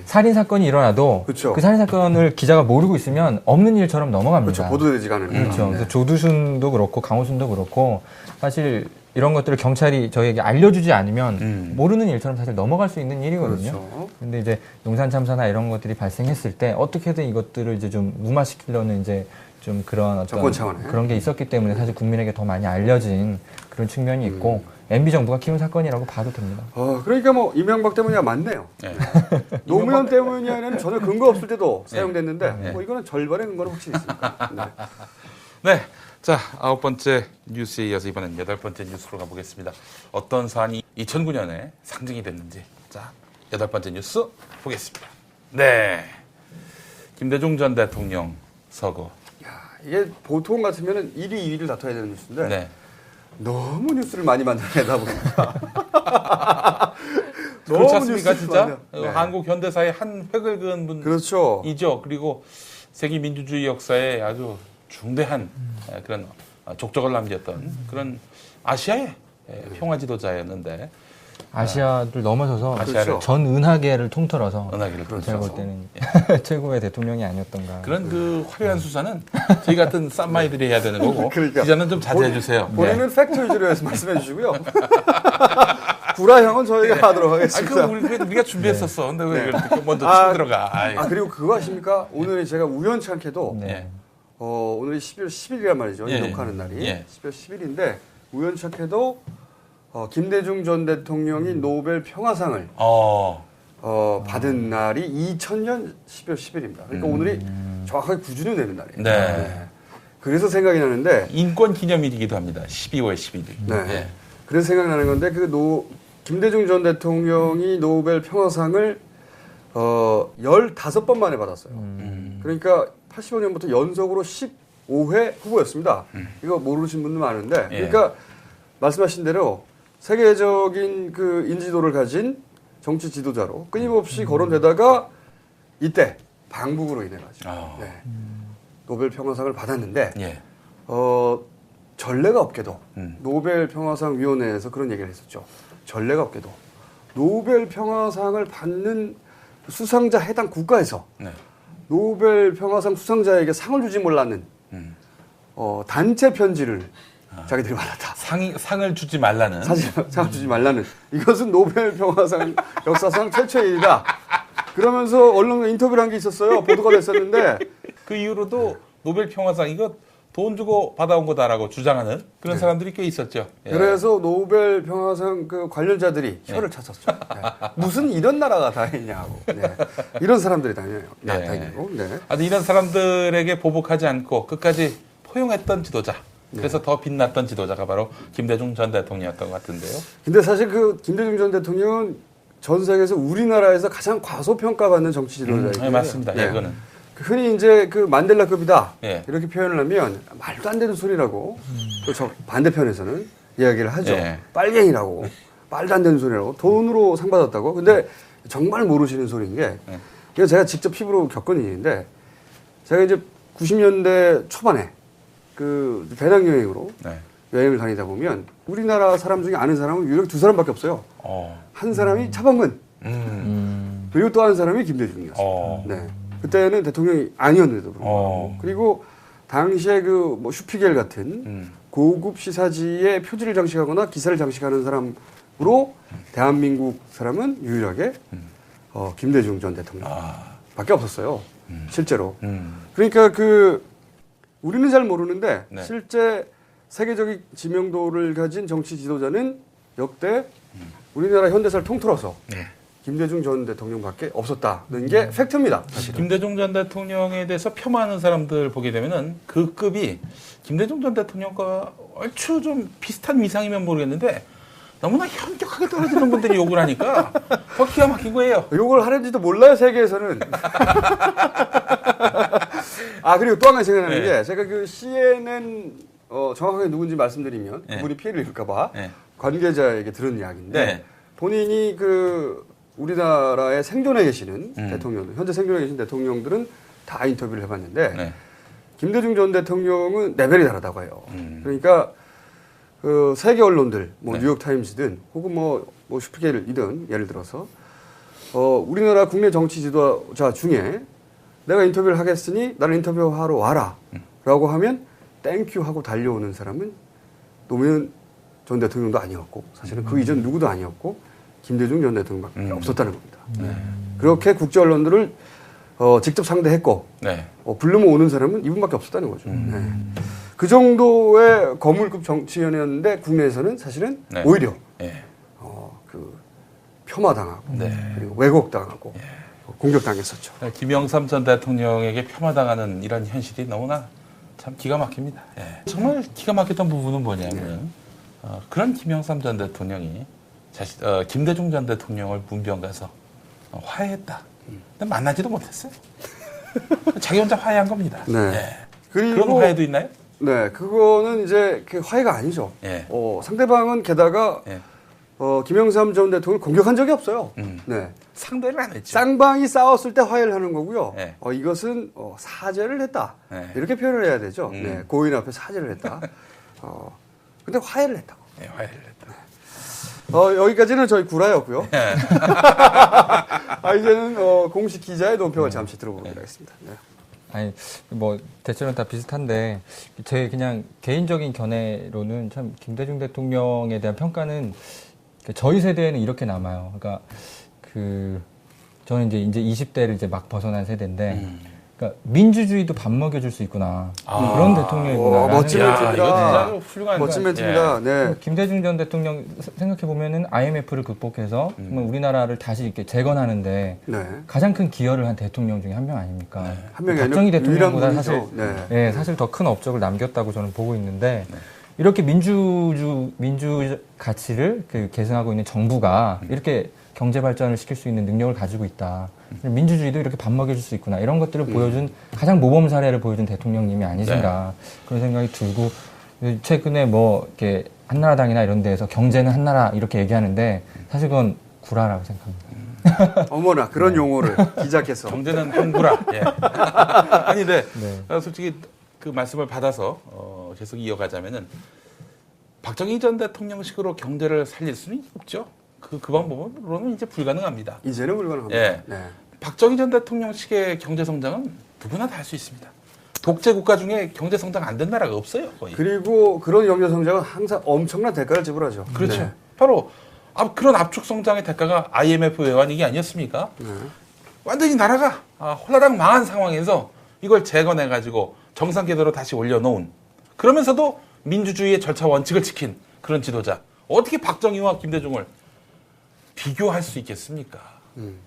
살인 사건이 일어나도 그쵸. 그 살인 사건을 기자가 모르고 있으면 없는 일처럼 넘어갑니다. 그렇죠. 보도되지가 않은. 그렇죠. 그래서 조두순도 그렇고 강호순도 그렇고 사실 이런 것들을 경찰이 저희에게 알려주지 않으면 모르는 일처럼 사실 넘어갈 수 있는 일이거든요. 그렇죠. 근데 이제 용산 참사나 이런 것들이 발생했을 때 어떻게든 이것들을 이제 좀 무마시키려는 이제 좀 그런 어떤 정권 차원에. 그런 게 있었기 때문에 사실 국민에게 더 많이 알려진 그런 측면이 있고 MB 정부가 키운 사건이라고 봐도 됩니다. 그러니까 뭐 이명박 때문이야 맞네요. 네. 노무현 때문이야는 전혀 근거 없을 때도 사용됐는데 네. 뭐 이거는 절반의 근거는 확실히 있습니다. 네. 네. 자, 9번째 뉴스에 이어서 이번엔 8번째 뉴스로 가보겠습니다. 어떤 사안이 2009년에 상징이 됐는지. 자, 8번째 뉴스 보겠습니다. 네. 김대중 전 대통령 서거. 이게 보통 같으면 1위, 2위를 다퉈야 되는 뉴스인데 네. 너무 뉴스를 많이 만들어내다 보니까 그렇지 않습니까, 진짜? 많아요. 네. 한국 현대사의 한 획을 그은 분이죠. 그렇죠. 그리고 세계 민주주의 역사에 아주 중대한 그런 족적을 남겼던 그런 아시아의 평화 지도자였는데 아시아를 넘어서서 아시아를 전 은하계를 통틀어서 은하기를 제가 볼 통해서 때는 최고의 대통령이 아니었던가. 그런 그 화려한 수사는 저희 같은 쌈마이들이 해야 되는 거고 그러니까. 기자는 좀 자제해 주세요. 본인은 팩트 위주로 해서 말씀해 주시고요. 구라형은 저희가 하도록 아니 하겠습니다. 그 우리가 준비했었어. 근데 왜 이렇게 먼저 아, 치고 들어가? 아이. 그리고 그거 아십니까? 오늘이 제가 우연치 않게도 네. 오늘이 12월 10일이란 말이죠. 예. 이 녹화하는 날이. 예. 12월 10일인데 우연치 않게도 김대중 전 대통령이 노벨 평화상을 받은 날이 2000년 12월 10일입니다. 그러니까 오늘이 정확하게 9주년 되는 날이에요. 네. 그래서 생각이 나는데 인권 기념일이기도 합니다. 12월 11일. 네. 그래서 생각이 나는 건데 김대중 전 대통령이 노벨 평화상을 15번 만에 받았어요. 그러니까 85년부터 연속으로 15회 후보였습니다. 이거 모르시는 분들 많은데 그러니까 말씀하신 대로 세계적인 그 인지도를 가진 정치 지도자로 끊임없이 거론되다가 이때 방북으로 인해 가지고 노벨 평화상을 받았는데 예. 전례가 없게도 노벨 평화상 위원회에서 그런 얘기를 했었죠. 전례가 없게도 노벨 평화상을 받는 수상자 해당 국가에서 네. 노벨 평화상 수상자에게 상을 주지 몰라는 단체 편지를 자기들이 받았다. 상을 주지 말라는. 사실 상을 주지 말라는. 이것은 노벨 평화상 역사상 최초의 일이다. 그러면서 언론과 인터뷰를 한 게 있었어요. 보도가 됐었는데 그 이후로도 노벨 평화상 이거 돈 주고 받아온 거다라고 주장하는 그런 사람들이 꽤 있었죠. 예. 그래서 노벨 평화상 그 관련자들이 혀를 찼었죠. 무슨 이런 나라가 다 있냐고. 이런 사람들이 다녀요. 다니고. 아주 이런 사람들에게 보복하지 않고 끝까지 포용했던 지도자. 그래서 더 빛났던 지도자가 바로 김대중 전 대통령이었던 것 같은데요. 근데 사실 그 김대중 전 대통령은 전 세계에서 우리나라에서 가장 과소평가받는 정치 지도자이거든요. 네, 맞습니다. 이거는. 흔히 이제 그 만델라급이다 예. 이렇게 표현을 하면 말도 안 되는 소리라고 또 저 반대편에서는 이야기를 하죠. 예. 빨갱이라고 말도 안 되는 소리라고 돈으로 상 받았다고. 근데 정말 모르시는 소리인 게 이거 제가 직접 피부로 겪은 일인데 제가 이제 90년대 초반에 그 배낭여행으로 여행을 다니다 보면 우리나라 사람 중에 아는 사람은 유일하게 2사람밖에 없어요. 한 사람이 차범근 그리고 또 한 사람이 김대중이었어요. 네. 그때는 대통령이 아니었는데도 불구하고. 그리고 당시에 그 뭐 슈피겔 같은 고급 시사지에 표지를 장식하거나 기사를 장식하는 사람으로 대한민국 사람은 유일하게 김대중 전 대통령밖에 없었어요. 실제로. 그러니까 우리는 잘 모르는데 실제 세계적인 지명도를 가진 정치 지도자는 역대 우리나라 현대사를 통틀어서 김대중 전 대통령밖에 없었다는 게 팩트입니다. 사실은. 김대중 전 대통령에 대해서 폄하하는 사람들 보게 되면은 그 급이 김대중 전 대통령과 얼추 좀 비슷한 위상이면 모르겠는데 너무나 현격하게 떨어지는 분들이 욕을 하니까 더 기가 막힌 거예요. 욕을 하는지도 몰라요, 세계에서는. 그리고 또 한 가지 생각나는 게 제가 그 CNN 정확하게 누군지 말씀드리면 그분이 피해를 입을까봐 관계자에게 들은 이야기인데 본인이 우리나라에 생존해 계시는 대통령들, 현재 생존해 계신 대통령들은 다 인터뷰를 해봤는데 김대중 전 대통령은 레벨이 다르다고 해요. 그러니까 세계 언론들, 뉴욕타임즈든 혹은 뭐 슈피겔이든 예를 들어서 우리나라 국내 정치 지도자 중에 내가 인터뷰를 하겠으니 나를 인터뷰하러 와라라고 하면 땡큐 하고 달려오는 사람은 노무현 전 대통령도 아니었고 사실은 그 이전 누구도 아니었고 김대중 전 대통령밖에 없었다는 겁니다. 그렇게 국제 언론들을 직접 상대했고 부르면 오는 사람은 이분밖에 없었다는 거죠. 그 정도의 거물급 정치인이었는데 국내에서는 사실은 오히려 폄하당하고 그리고 왜곡당하고 공격당했었죠. 김영삼 전 대통령에게 폄하당하는 이런 현실이 너무나 참 기가 막힙니다. 정말 기가 막혔던 부분은 뭐냐면 그런 김영삼 전 대통령이 김대중 전 대통령을 문병 가서 화해했다. 근데 만나지도 못했어요. 자기 혼자 화해한 겁니다. 그리고 그런 화해도 있나요? 네, 그거는 이제 화해가 아니죠. 상대방은 게다가 김영삼 전 대통령을 공격한 적이 없어요. 상대를 안 했죠. 쌍방이 싸웠을 때 화해를 하는 거고요. 이것은 사죄를 했다. 이렇게 표현을 해야 되죠. 고인 앞에 사죄를 했다. 근데 화해를 했다고. 화해를 했다. 여기까지는 저희 구라였고요. 이제는 공식 기자의 논평을 잠시 들어보도록 하겠습니다. 아니, 대체로는 다 비슷한데, 제 그냥 개인적인 견해로는 참, 김대중 대통령에 대한 평가는 저희 세대에는 이렇게 남아요. 그러니까, 저는 이제 20대를 이제 막 벗어난 세대인데, 그러니까 민주주의도 밥 먹여줄 수 있구나. 그런 대통령이구나. 멋진 야, 멘트입니다. 이거 진짜 훌륭한 멋진 거야. 멘트입니다. 네. 김대중 전 대통령 생각해 보면은 IMF를 극복해서 정말 우리나라를 다시 이렇게 재건하는데 네. 가장 큰 기여를 한 대통령 중에 한 명 아닙니까? 한 명이 박정희 아니라 유일한 대통령보다 분이죠. 사실 네. 예, 사실 더 큰 업적을 남겼다고 저는 보고 있는데 이렇게 민주 가치를 계승하고 있는 정부가 이렇게 경제 발전을 시킬 수 있는 능력을 가지고 있다. 민주주의도 이렇게 밥 먹여줄 수 있구나. 이런 것들을 보여준 가장 모범 사례를 보여준 대통령님이 아니신가 그런 생각이 들고 최근에 뭐 이렇게 한나라당이나 이런 데에서 경제는 한나라 이렇게 얘기하는데 사실 그건 구라라고 생각합니다. 어머나 그런 용어를 기자께서. 경제는 한구라. 예. 아니, 네. 솔직히 그 말씀을 받아서 계속 이어가자면은 박정희 전 대통령식으로 경제를 살릴 수는 없죠. 그 방법으로는 이제 불가능합니다. 이제는 불가능합니다. 예. 네. 박정희 전 대통령식의 경제 성장은 누구나 다 할 수 있습니다. 독재 국가 중에 경제 성장 안 된 나라가 없어요, 거의. 그리고 그런 경제 성장은 항상 엄청난 대가를 지불하죠. 그렇죠. 네. 바로 그런 압축 성장의 대가가 IMF 외환위기 아니었습니까? 네. 완전히 나라가 홀라당 망한 상황에서 이걸 재건해가지고 정상 궤도로 다시 올려놓은, 그러면서도 민주주의의 절차 원칙을 지킨 그런 지도자. 어떻게 박정희와 김대중을 비교할 수 있겠습니까?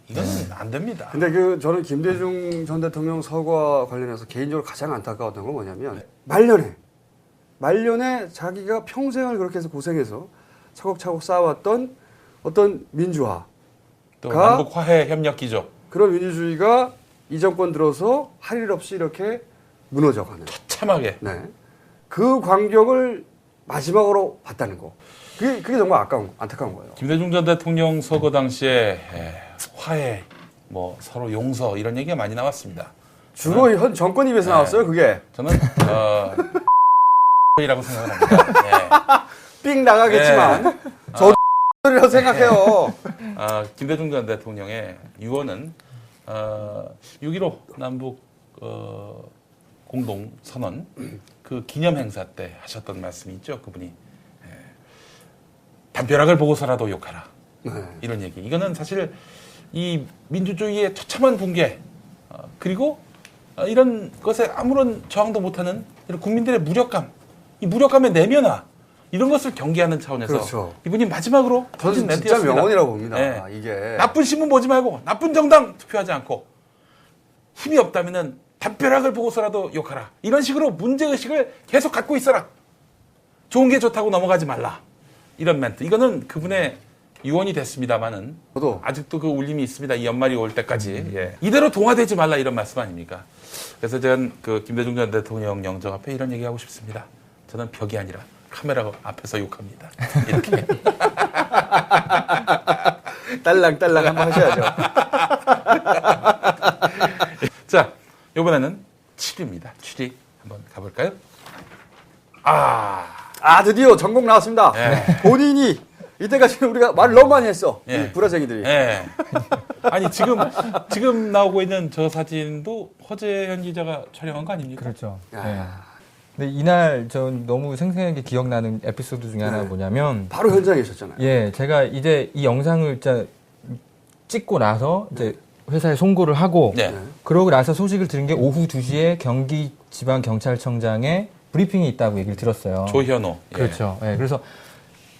이건 안 됩니다. 근데 저는 김대중 전 대통령 서거와 관련해서 개인적으로 가장 안타까웠던 건 뭐냐면 말년에 자기가 평생을 그렇게 해서 고생해서 차곡차곡 쌓아왔던 어떤 민주화, 또 남북 화해 협력 기조. 그런 민주주의가 이 정권 들어서 할 일 없이 이렇게 무너져가는. 참하게. 네. 그 광경을 마지막으로 봤다는 거. 그게 정말 안타까운 거예요. 김대중 전 대통령 서거 당시에 화해, 뭐 서로 용서 이런 얘기가 많이 나왔습니다. 주로 현 정권 입에서 나왔어요, 그게. 저는 이라고 생각을 합니다. 삥 나가겠지만 저도 이라고 생각해요. 김대중 전 대통령의 유언은 6.15 남북 공동 선언 그 기념 행사 때 하셨던 말씀이 있죠. 그분이 담벼락을 보고서라도 욕하라. 네. 이런 얘기. 이거는 사실 이 민주주의의 처참한 붕괴 그리고 이런 것에 아무런 저항도 못하는 이런 국민들의 무력감, 이 무력감의 내면화 이런 것을 경계하는 차원에서 그렇죠. 이분이 마지막으로 던진 저는 진짜 멘트였습니다. 명언이라고 봅니다. 네. 이게 나쁜 신문 보지 말고 나쁜 정당 투표하지 않고 힘이 없다면은 담벼락을 보고서라도 욕하라. 이런 식으로 문제의식을 계속 갖고 있어라. 좋은 게 좋다고 넘어가지 말라. 이런 멘트. 이거는 그분의 유언이 됐습니다만은 저도 아직도 그 울림이 있습니다. 이 연말이 올 때까지. 예. 이대로 동화되지 말라 이런 말씀 아닙니까? 그래서 저는 그 김대중 전 대통령 영정 앞에 이런 얘기하고 싶습니다. 저는 벽이 아니라 카메라 앞에서 욕합니다. 이렇게. 딸랑딸랑 한번 하셔야죠. 자, 이번에는 7위입니다. 7위 한번 가볼까요? 드디어 전곡 나왔습니다. 예. 본인이 이때까지 우리가 말 너무 많이 했어. 예. 이 불화쟁이들이. 예. 아니 지금 나오고 있는 저 사진도 허재현 기자가 촬영한 거 아닙니까? 그렇죠. 야. 네. 근데 이날 전 너무 생생하게 기억나는 에피소드 중에 하나가 뭐냐면 바로 현장에 있었잖아요. 예, 제가 이제 이 영상을 찍고 나서 이제 회사에 송고를 하고 네. 그러고 나서 소식을 들은 게 오후 2시에 경기지방경찰청장에 브리핑이 있다고 얘기를 들었어요. 조현호. 예. 그렇죠. 예, 그래서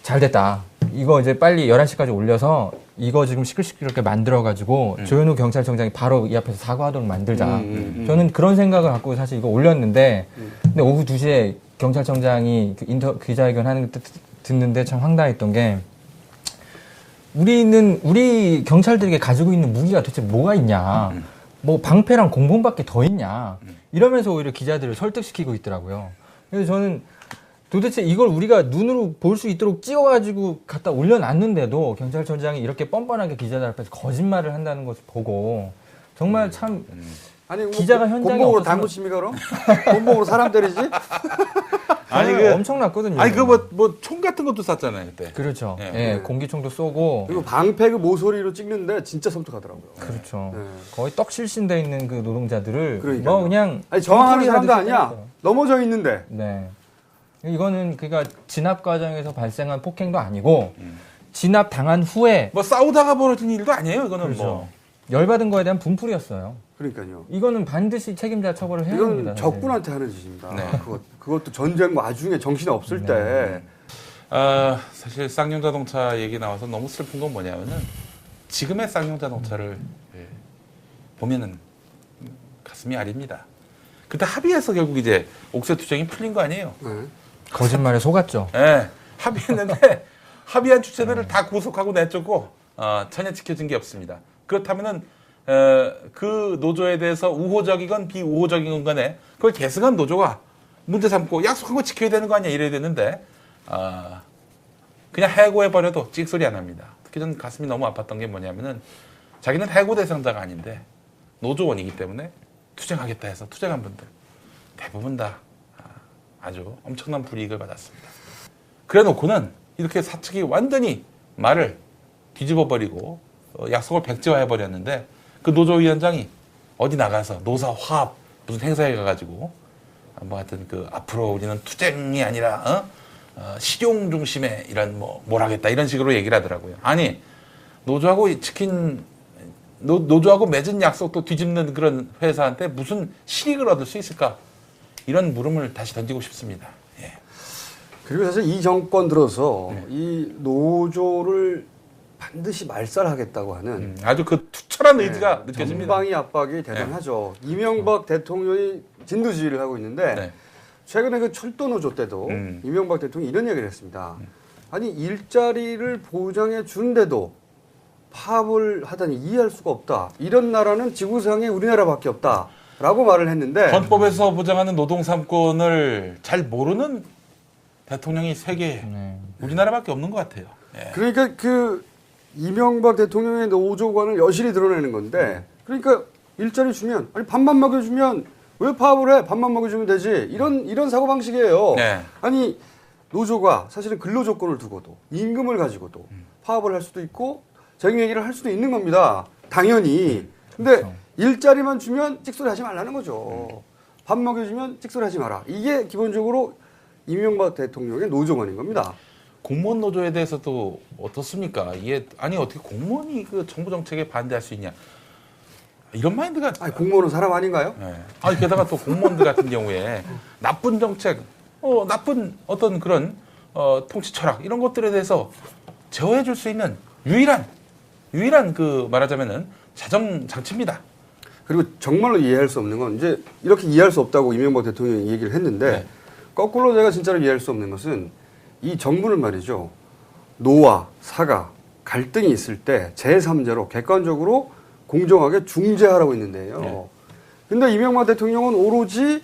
잘 됐다. 이거 이제 빨리 11시까지 올려서 이거 지금 시끌시끌하게 만들어가지고 조현우 경찰청장이 바로 이 앞에서 사과하도록 만들자. 저는 그런 생각을 갖고 사실 이거 올렸는데 근데 오후 2시에 경찰청장이 기자회견 하는 거 듣는데 참 황당했던 게 우리 경찰들에게 가지고 있는 무기가 도대체 뭐가 있냐. 뭐 방패랑 공범밖에 더 있냐. 이러면서 오히려 기자들을 설득시키고 있더라고요. 그래서 저는 도대체 이걸 우리가 눈으로 볼 수 있도록 찍어가지고 갖다 올려놨는데도 경찰청장이 이렇게 뻔뻔하게 기자들 앞에서 거짓말을 한다는 것을 보고 정말 참 아니, 뭐 기자가 현장에 곤봉으로 없었으면- 당구 칩니까 그럼? 곤봉으로 사람 때리지? 아니 엄청났거든요. 아니 뭐 총 같은 것도 쐈잖아요 그때. 그렇죠. 예. 예, 공기총도 쏘고 그리고 방패 그 모서리로 찍는데 진짜 섬뜩하더라고요. 그렇죠. 네. 거의 떡실신돼 있는 그 노동자들을 그러니까요. 뭐 그냥 아니 저항하는 사람도 하듯이 아니야. 때렸어요. 넘어져 있는데. 네. 이거는 그러니까 진압 과정에서 발생한 폭행도 아니고 진압 당한 후에 뭐 싸우다가 벌어진 일도 아니에요. 이거는 그렇죠. 뭐. 열받은 거에 대한 분풀이였어요. 그러니까요. 이거는 반드시 책임자 처벌을 해야 이건 합니다. 적군한테 하는 짓입니다. 네. 그것도 전쟁 와중에 정신이 없을 때. 사실 쌍용 자동차 얘기 나와서 너무 슬픈 건 뭐냐면은 지금의 쌍용 자동차를 보면은 가슴이 아립니다. 그때 합의해서 결국 이제 옥새 투쟁이 풀린 거 아니에요? 네. 거짓말에 속았죠. 예, 합의했는데 합의한 주체들을 다 구속하고 내쫓고 전혀 지켜진 게 없습니다. 그렇다면은 그 노조에 대해서 우호적이건 비우호적이건 간에 그걸 계승한 노조가 문제 삼고 약속한 거 지켜야 되는 거 아니야 이래야 되는데 그냥 해고해버려도 찍소리 안 합니다. 특히 전 가슴이 너무 아팠던 게 뭐냐면은 자기는 해고 대상자가 아닌데 노조원이기 때문에 투쟁하겠다 해서 투쟁한 분들 대부분 다 아주 엄청난 불이익을 받았습니다. 그래 놓고는 이렇게 사측이 완전히 말을 뒤집어버리고 약속을 백지화해버렸는데 그 노조위원장이 어디 나가서 노사 화합 무슨 행사에 가가지고 뭐 하여튼 그 앞으로 우리는 투쟁이 아니라 실용 중심의 이런 뭘 하겠다 이런 식으로 얘기를 하더라고요. 아니 노조하고 맺은 약속도 뒤집는 그런 회사한테 무슨 실익을 얻을 수 있을까? 이런 물음을 다시 던지고 싶습니다. 예. 그리고 사실 이 정권 들어서 이 노조를 반드시 말살하겠다고 하는 아주 그 투철한 의지가 느껴집니다. 전방위 압박이 대단하죠. 이명박 대통령이 진두지휘를 하고 있는데 네. 최근에 그 철도 노조 때도 이명박 대통령이 이런 얘기를 했습니다. 아니 일자리를 보장해 주는데도 파업을 하다니 이해할 수가 없다. 이런 나라는 지구상에 우리나라밖에 없다라고 말을 했는데 헌법에서 보장하는 노동 3권을 잘 모르는 대통령이 세계에 우리나라밖에 없는 것 같아요. 예. 그러니까 그 이명박 대통령의 노조관을 여실히 드러내는 건데 그러니까 일자리 주면 아니 밥만 먹여주면 왜 파업을 해? 밥만 먹여주면 되지. 이런 사고방식이에요. 네. 아니 노조가 사실은 근로조건을 두고도 임금을 가지고도 파업을 할 수도 있고 정의얘기를 할 수도 있는 겁니다. 당연히. 근데 그렇죠. 일자리만 주면 찍소리 하지 말라는 거죠. 밥 먹여주면 찍소리 하지 마라. 이게 기본적으로 이명박 대통령의 노조관인 겁니다. 공무원 노조에 대해서도 어떻습니까? 이게 아니 어떻게 공무원이 그 정부 정책에 반대할 수 있냐? 이런 마인드가 아니, 공무원은 사람 아닌가요? 네. 아니 게다가 또 공무원들 같은 경우에 나쁜 정책, 나쁜 어떤 그런 통치 철학 이런 것들에 대해서 제어해 줄 수 있는 유일한 그 말하자면은 자정 장치입니다. 그리고 정말로 이해할 수 없는 건 이제 이렇게 이해할 수 없다고 이명박 대통령이 얘기를 했는데 네. 거꾸로 제가 진짜로 이해할 수 없는 것은 이 정부는 말이죠. 노와 사가 갈등이 있을 때 제3자로 객관적으로 공정하게 중재하라고 있는데요. 네. 근데 이명박 대통령은 오로지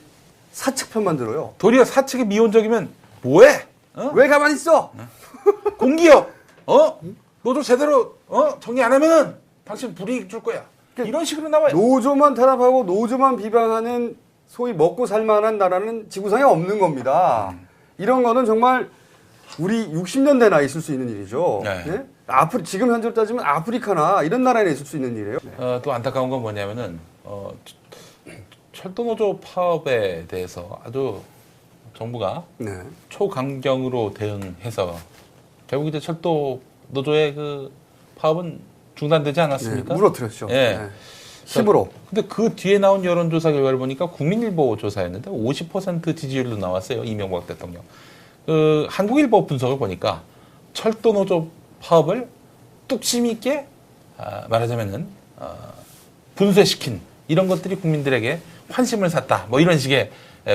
사측 편만 들어요. 도리어 사측이 미온적이면 뭐해? 왜 가만히 있어? 공기업, 노조 제대로 정리 안 하면은 당신 불이익 줄 거야. 이런 식으로 나와요. 노조만 탄압하고 노조만 비방하는 소위 먹고 살만한 나라는 지구상에 없는 겁니다. 이런 거는 정말 우리 60년대나 있을 수 있는 일이죠. 네. 네? 지금 현재로 따지면 아프리카나 이런 나라에 있을 수 있는 일이에요. 또 안타까운 건 뭐냐면은 철도 노조 파업에 대해서 아주 정부가 네. 초강경으로 대응해서 결국 이제 철도 노조의 그 파업은 중단되지 않았습니까? 네, 물어뜨렸죠. 예. 네. 힘으로. 근데 그 뒤에 나온 여론조사 결과를 보니까 국민일보 조사였는데 50% 지지율로 나왔어요. 이명박 대통령. 그 한국일보 분석을 보니까 철도 노조 파업을 뚝심 있게 말하자면은 분쇄시킨 이런 것들이 국민들에게 환심을 샀다. 뭐 이런 식의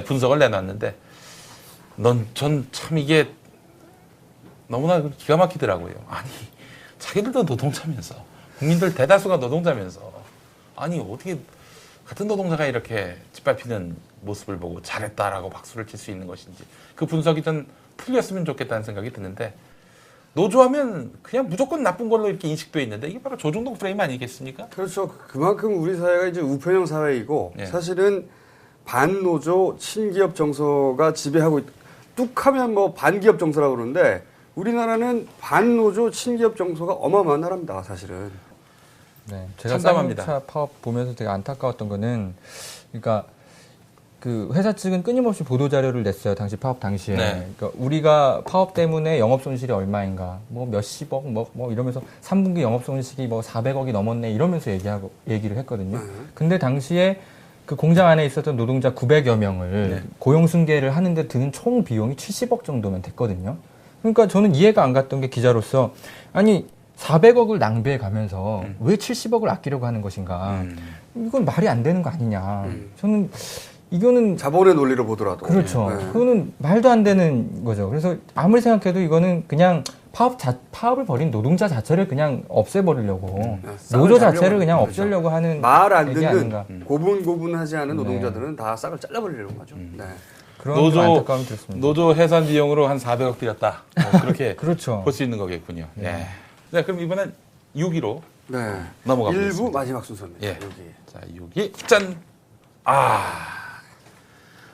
분석을 내놨는데 전 참 이게 너무나 기가 막히더라고요. 아니 자기들도 노동자면서 국민들 대다수가 노동자면서 아니 어떻게 같은 노동자가 이렇게 짓밟히는 모습을 보고 잘했다라고 박수를 칠 수 있는 것인지 그 분석이 좀 틀렸으면 좋겠다는 생각이 드는데 노조하면 그냥 무조건 나쁜 걸로 이렇게 인식돼 있는데 이게 바로 조중동 프레임 아니겠습니까? 그렇죠. 그만큼 우리 사회가 이제 우편형 사회이고 예. 사실은 반노조 친기업 정서가 지배하고 뚝하면 뭐 반기업 정서라고 그러는데 우리나라는 반노조 친기업 정서가 어마어마한 나라입니다. 사실은. 네, 제가 참담합니다. 쌍용차 파업 보면서 되게 안타까웠던 거는, 그러니까 그 회사 측은 끊임없이 보도 자료를 냈어요. 당시 파업 당시에. 네. 그러니까 우리가 파업 때문에 영업 손실이 얼마인가, 뭐 몇십억, 뭐 이러면서 3분기 영업 손실이 뭐 400억이 넘었네 이러면서 얘기를 했거든요. 근데 당시에 그 공장 안에 있었던 노동자 900여 명을 네. 고용 승계를 하는데 드는 총 비용이 70억 정도면 됐거든요. 그러니까 저는 이해가 안 갔던 게 기자로서 아니 400억을 낭비해 가면서 왜 70억을 아끼려고 하는 것인가? 이건 말이 안 되는 거 아니냐? 저는 이거는 자본의 논리로 보더라도. 그렇죠. 네. 그거는 말도 안 되는 거죠. 그래서 아무리 생각해도 이거는 그냥 파업을 벌인 노동자 자체를 그냥 없애버리려고 노조 자체를 그냥 없애려고 하는 말 안 얘기 아닌가. 듣는 고분고분하지 않은 노동자들은 다 싹을 잘라버리려는 거죠. 네. 그런 좀 안타까움이 들었습니다. 노조 해산 비용으로 한 400억 들였다. 뭐 그렇게 그렇죠. 볼 수 있는 거겠군요. 예. 네, 그럼 이번엔 6위로 네. 넘어가 1부 보겠습니다. 마지막 순서입니다. 예. 여기. 자, 6위 짠.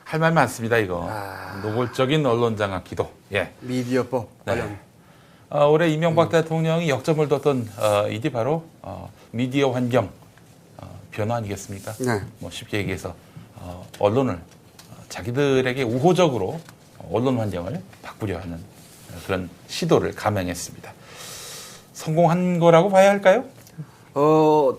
할 말 많습니다, 이거. 노골적인 언론 장악 기도. 예. 미디어법 관련. 올해 이명박 대통령이 역점을 뒀던 일이 바로 미디어 환경 변화 아니겠습니까? 네. 뭐 쉽게 얘기해서 언론을 자기들에게 우호적으로 언론 환경을 바꾸려 하는 그런 시도를 감행했습니다. 성공한 거라고 봐야 할까요?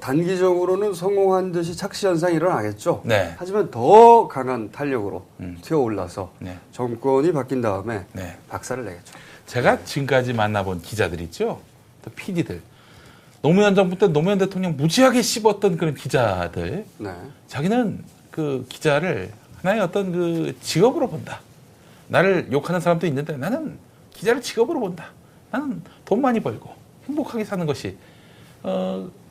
단기적으로는 성공한 듯이 착시 현상이 일어나겠죠. 네. 하지만 더 강한 탄력으로 튀어올라서 네. 정권이 바뀐 다음에 네. 박살을 내겠죠. 제가 지금까지 만나본 기자들 있죠? 또 PD들. 노무현 정부 때 노무현 대통령 무지하게 씹었던 그런 기자들. 네. 자기는 그 기자를 하나의 어떤 그 직업으로 본다. 나를 욕하는 사람도 있는데 나는 기자를 직업으로 본다. 나는 돈 많이 벌고 행복하게 사는 것이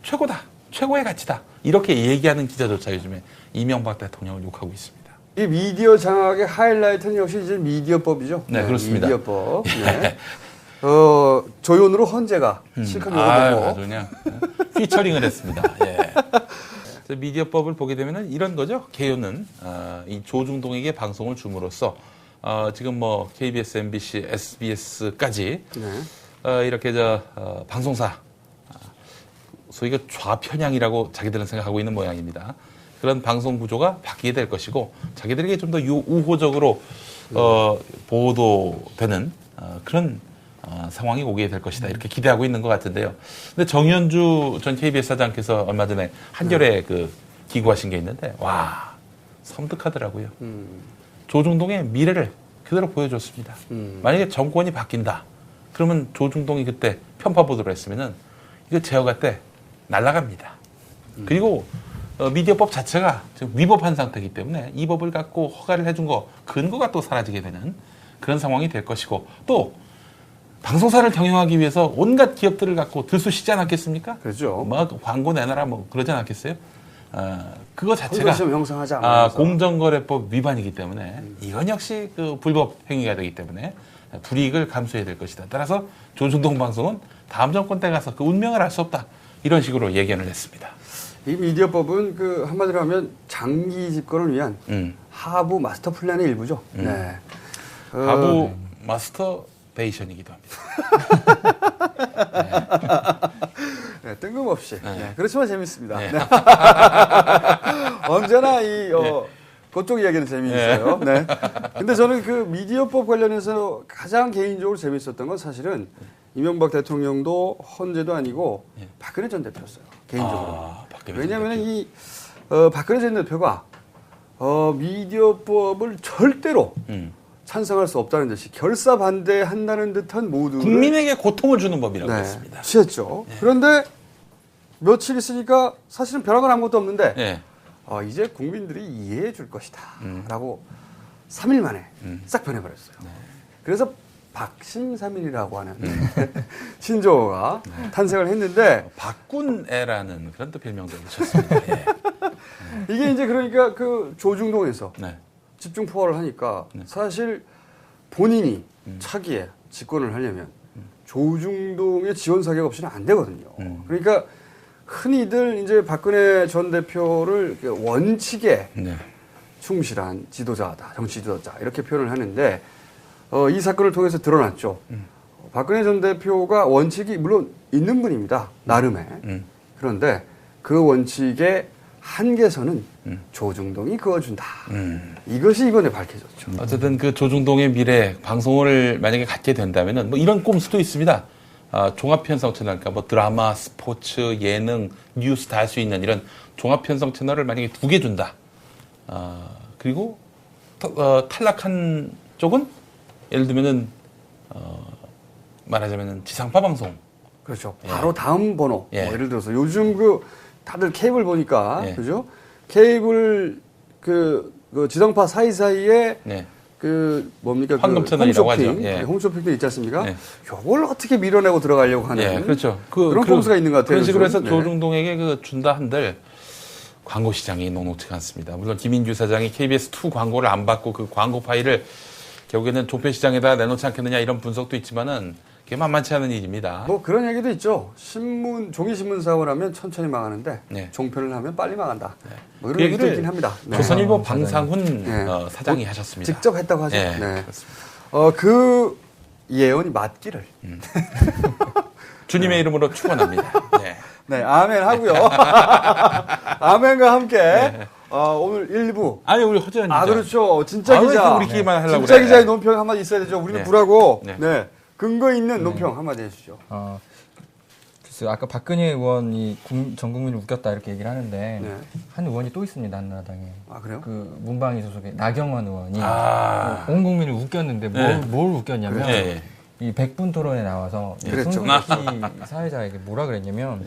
최고다. 최고의 가치다. 이렇게 얘기하는 기자조차 요즘에 이명박 대통령을 욕하고 있습니다. 이 미디어 장악의 하이라이트는 역시 이제 미디어법이죠. 네, 그렇습니다. 미디어법. 네. 조연으로 헌재가 실컷 아주 욕을 그냥 피처링을 했습니다. 예. 그래서 미디어법을 보게 되면은 이런 거죠. 개요는 이 조중동에게 방송을 줌으로써 지금 뭐 KBS, MBC, SBS까지 네. 이렇게 방송사 소위 그 좌편향이라고 자기들은 생각하고 있는 모양입니다. 그런 방송 구조가 바뀌게 될 것이고 자기들에게 좀 더 우호적으로 보도되는 그런 상황이 오게 될 것이다. 이렇게 기대하고 있는 것 같은데요. 근데 정현주 전 KBS 사장께서 얼마 전에 한겨레 그 기고하신 게 있는데 와 섬뜩하더라고요. 조중동의 미래를 그대로 보여줬습니다. 만약에 정권이 바뀐다. 그러면 조중동이 그때 편파 보도를 했으면은 이거 제어가 때 날아갑니다. 그리고 미디어법 자체가 지금 위법한 상태이기 때문에 이 법을 갖고 허가를 해준 거 근거가 또 사라지게 되는 그런 상황이 될 것이고 또 방송사를 경영하기 위해서 온갖 기업들을 갖고 들쑤시지 않았겠습니까? 그렇죠. 뭐 광고 내놔라 뭐 그러지 않았겠어요? 그거 자체가 형성하지 않으면서. 공정거래법 위반이기 때문에 이건 역시 그 불법 행위가 되기 때문에 불이익을 감수해야 될 것이다. 따라서 조중동 방송은 다음 정권 때 가서 그 운명을 알 수 없다. 이런 식으로 예견을 했습니다. 이 미디어법은 그 한마디로 하면 장기 집권을 위한 하부 마스터 플랜의 일부죠. 네. 하부 마스터 베이션이기도 합니다. 네, 뜬금없이. 네. 네, 그렇지만 재밌습니다. 네. 네. 언제나 그쪽 이야기는 재미있어요. 네. 근데 저는 그 미디어법 관련해서 가장 개인적으로 재밌었던 건 사실은 이명박 대통령도 헌재도 아니고 박근혜 전 대표였어요. 개인적으로. 왜냐하면 이 박근혜 전 대표가 미디어법을 절대로 찬성할 수 없다는 듯이 결사 반대한다는 듯한 모두를 국민에게 고통을 주는 법이라고 했습니다. 취했죠. 네. 그런데 며칠 있으니까 사실은 변한 건 아무것도 없는데 네. 이제 국민들이 이해해 줄 것이다 라고 3일 만에 싹 변해버렸어요. 그래서 박심3일이라고 하는 신조어가 탄생을 했는데 바꾼 애라는 그런 또 별명도 붙였습니다. 예. 이게 이제 그러니까 그 조중동에서 네. 집중 포화를 하니까 사실 본인이 차기에 집권을 하려면 조중동의 지원 사격 없이는 안 되거든요. 그러니까 흔히들 이제 박근혜 전 대표를 원칙에 충실한 지도자다, 정치 지도자 이렇게 표현을 하는데 이 사건을 통해서 드러났죠. 박근혜 전 대표가 원칙이 물론 있는 분입니다. 나름의. 그런데 그 원칙에 한계선은 조중동이 그어준다. 이것이 이번에 밝혀졌죠. 어쨌든 그 조중동의 미래 방송을 만약에 갖게 된다면은 뭐 이런 꼼수도 있습니다. 종합편성 채널, 그러니까 뭐 드라마, 스포츠, 예능, 뉴스 다 할 수 있는 이런 종합편성 채널을 만약에 2개 준다. 그리고 탈락한 쪽은 예를 들면은 말하자면은 지상파 방송. 그렇죠. 바로 다음 번호. 예. 뭐 예를 들어서 요즘 그 다들 케이블 보니까 예. 그죠? 케이블 그 지상파 사이사이에 네. 그 뭡니까 황금 그 채널이라고 홈쇼핑, 하죠. 예. 홈쇼핑도 있지 않습니까? 예. 요걸 어떻게 밀어내고 들어가려고 하는 예, 그렇죠. 그런 꼼수가 있는 것 같아요. 그런 식으로 해서 네. 조중동에게 그 준다 한들 광고 시장이 녹록지가 않습니다. 물론 김인규 사장이 KBS2 광고를 안 받고 그 광고 파일을 결국에는 종편 시장에다 내놓지 않겠느냐 이런 분석도 있지만은 그게 만만치 않은 일입니다. 뭐 그런 얘기도 있죠. 종이 신문 사업을 하면 천천히 망하는데 네. 종편을 하면 빨리 망한다. 뭐 그 이런 얘기도 얘기를 있긴 합니다. 네. 조선일보 방상훈 네. 사장이 하셨습니다. 직접 했다고 하죠. 네, 네. 그렇습니다. 그 예언이 맞기를. 주님의 이름으로 축원합니다. 네. 네, 아멘 하고요. 아멘과 함께 오늘 1부. 아니 우리 허재현 기자. 그렇죠. 진짜 아, 왜 기자. 이렇게 우리끼리만 하려고 진짜 그래. 기자의 논평 한마디 있어야 되죠. 우리는 네. 불하고. 네. 네. 근거 있는 논평 한마디 해주시죠. 글쎄요, 아까 박근혜 의원이 전 국민을 웃겼다 이렇게 얘기를 하는데 네. 한 의원이 또 있습니다, 한나라당에. 그래요? 그 문방위 소속의 나경원 의원이 아. 온 국민을 웃겼는데 네. 뭘 웃겼냐면 네. 이 100분 토론에 나와서 그랬죠. 손석희 사회자에게 뭐라 그랬냐면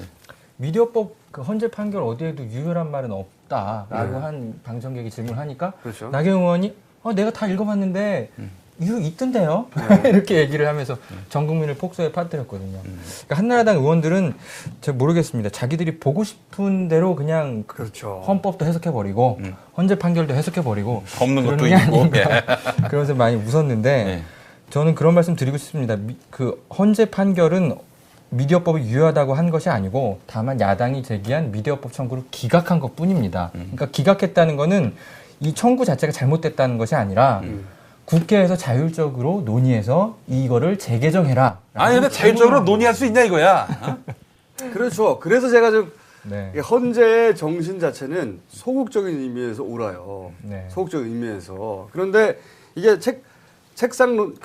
미디어법 그 헌재 판결 어디에도 유효란 말은 없다라고 한 방청객이 질문하니까 그렇죠. 나경원 의원이 내가 다 읽어봤는데 유효 있던데요? 이렇게 얘기를 하면서 전 국민을 폭소에 빠뜨렸거든요. 그러니까 한나라당 의원들은 잘 모르겠습니다. 자기들이 보고 싶은 대로 그냥 그렇죠. 헌법도 해석해버리고 헌재 판결도 해석해버리고 없는 것도 그러는 게 있고. 아닌가. 예. 그러면서 많이 웃었는데 네. 저는 그런 말씀 드리고 싶습니다. 그 헌재 판결은 미디어법이 유효하다고 한 것이 아니고 다만 야당이 제기한 미디어법 청구를 기각한 것뿐입니다. 그러니까 기각했다는 거는 이 청구 자체가 잘못됐다는 것이 아니라 국회에서 자율적으로 논의해서 이거를 재개정해라. 아니 근데 자율적으로 논의할 수 있냐 이거야. 그렇죠. 그래서 제가 좀 네. 헌재의 정신 자체는 소극적인 의미에서 옳아요. 네. 소극적인 의미에서. 그런데 이게 책상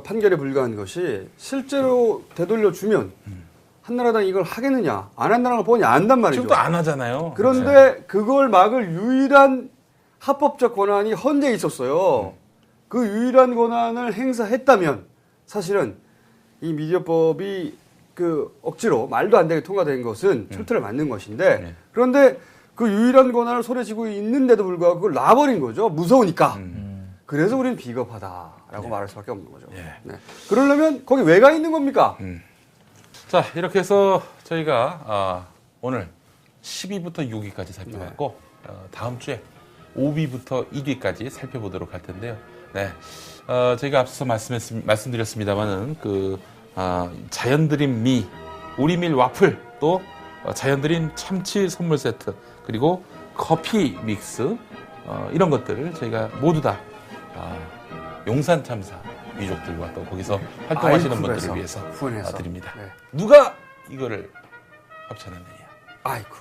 판결에 불과한 것이 실제로 되돌려 주면 한나라당 이걸 하겠느냐 안 한다는 걸 뻔히 안단 말이죠. 지금도 안 하잖아요. 그런데 그걸 막을 유일한 합법적 권한이 헌재에 있었어요. 그 유일한 권한을 행사했다면 사실은 이 미디어법이 그 억지로 말도 안 되게 통과된 것은 철퇴를 맞는 것인데 네. 그런데 그 유일한 권한을 손에 쥐고 있는데도 불구하고 그걸 놔버린 거죠. 무서우니까. 그래서 우리는 비겁하다라고 말할 수밖에 없는 거죠. 예. 네. 그러려면 거기 왜 가 있는 겁니까? 자, 이렇게 해서 저희가 오늘 10위부터 6위까지 살펴봤고 다음 주에 5위부터 1위까지 살펴보도록 할 텐데요. 네, 저희가 앞서서 말씀드렸습니다만은 자연드림 우리밀 와플 또 자연드림 참치 선물 세트 그리고 커피 믹스 이런 것들을 저희가 모두 다 용산 참사 유족들과 또 거기서 활동하시는 아이쿠에서 분들을 위해서 후원해서. 드립니다. 네. 누가 이거를 합쳐냈느냐? 아이쿠.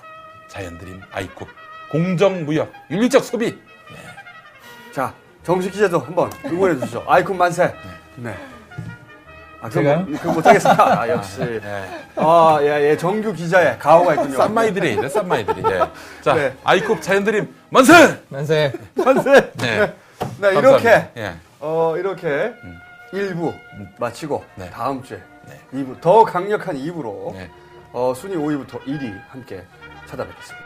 자연드림 아이쿠 공정무역 윤리적 소비. 자, 정식 기자도 한번 응원해 주시죠. 아이쿠 만세. 네. 제가요? 그거 못하겠습니다. 역시. 예, 정규 기자의 가오가 있군요. 쌈마이들이 쌈마이들이. 자, 네. 아이쿠 자연드림 만세. 만세. 만세. 네. 네, 이렇게 예. 이렇게 1부 마치고 네. 다음 주에 네. 2부 더 강력한 2부로 네. 순위 5위부터 1위 함께 찾아뵙겠습니다.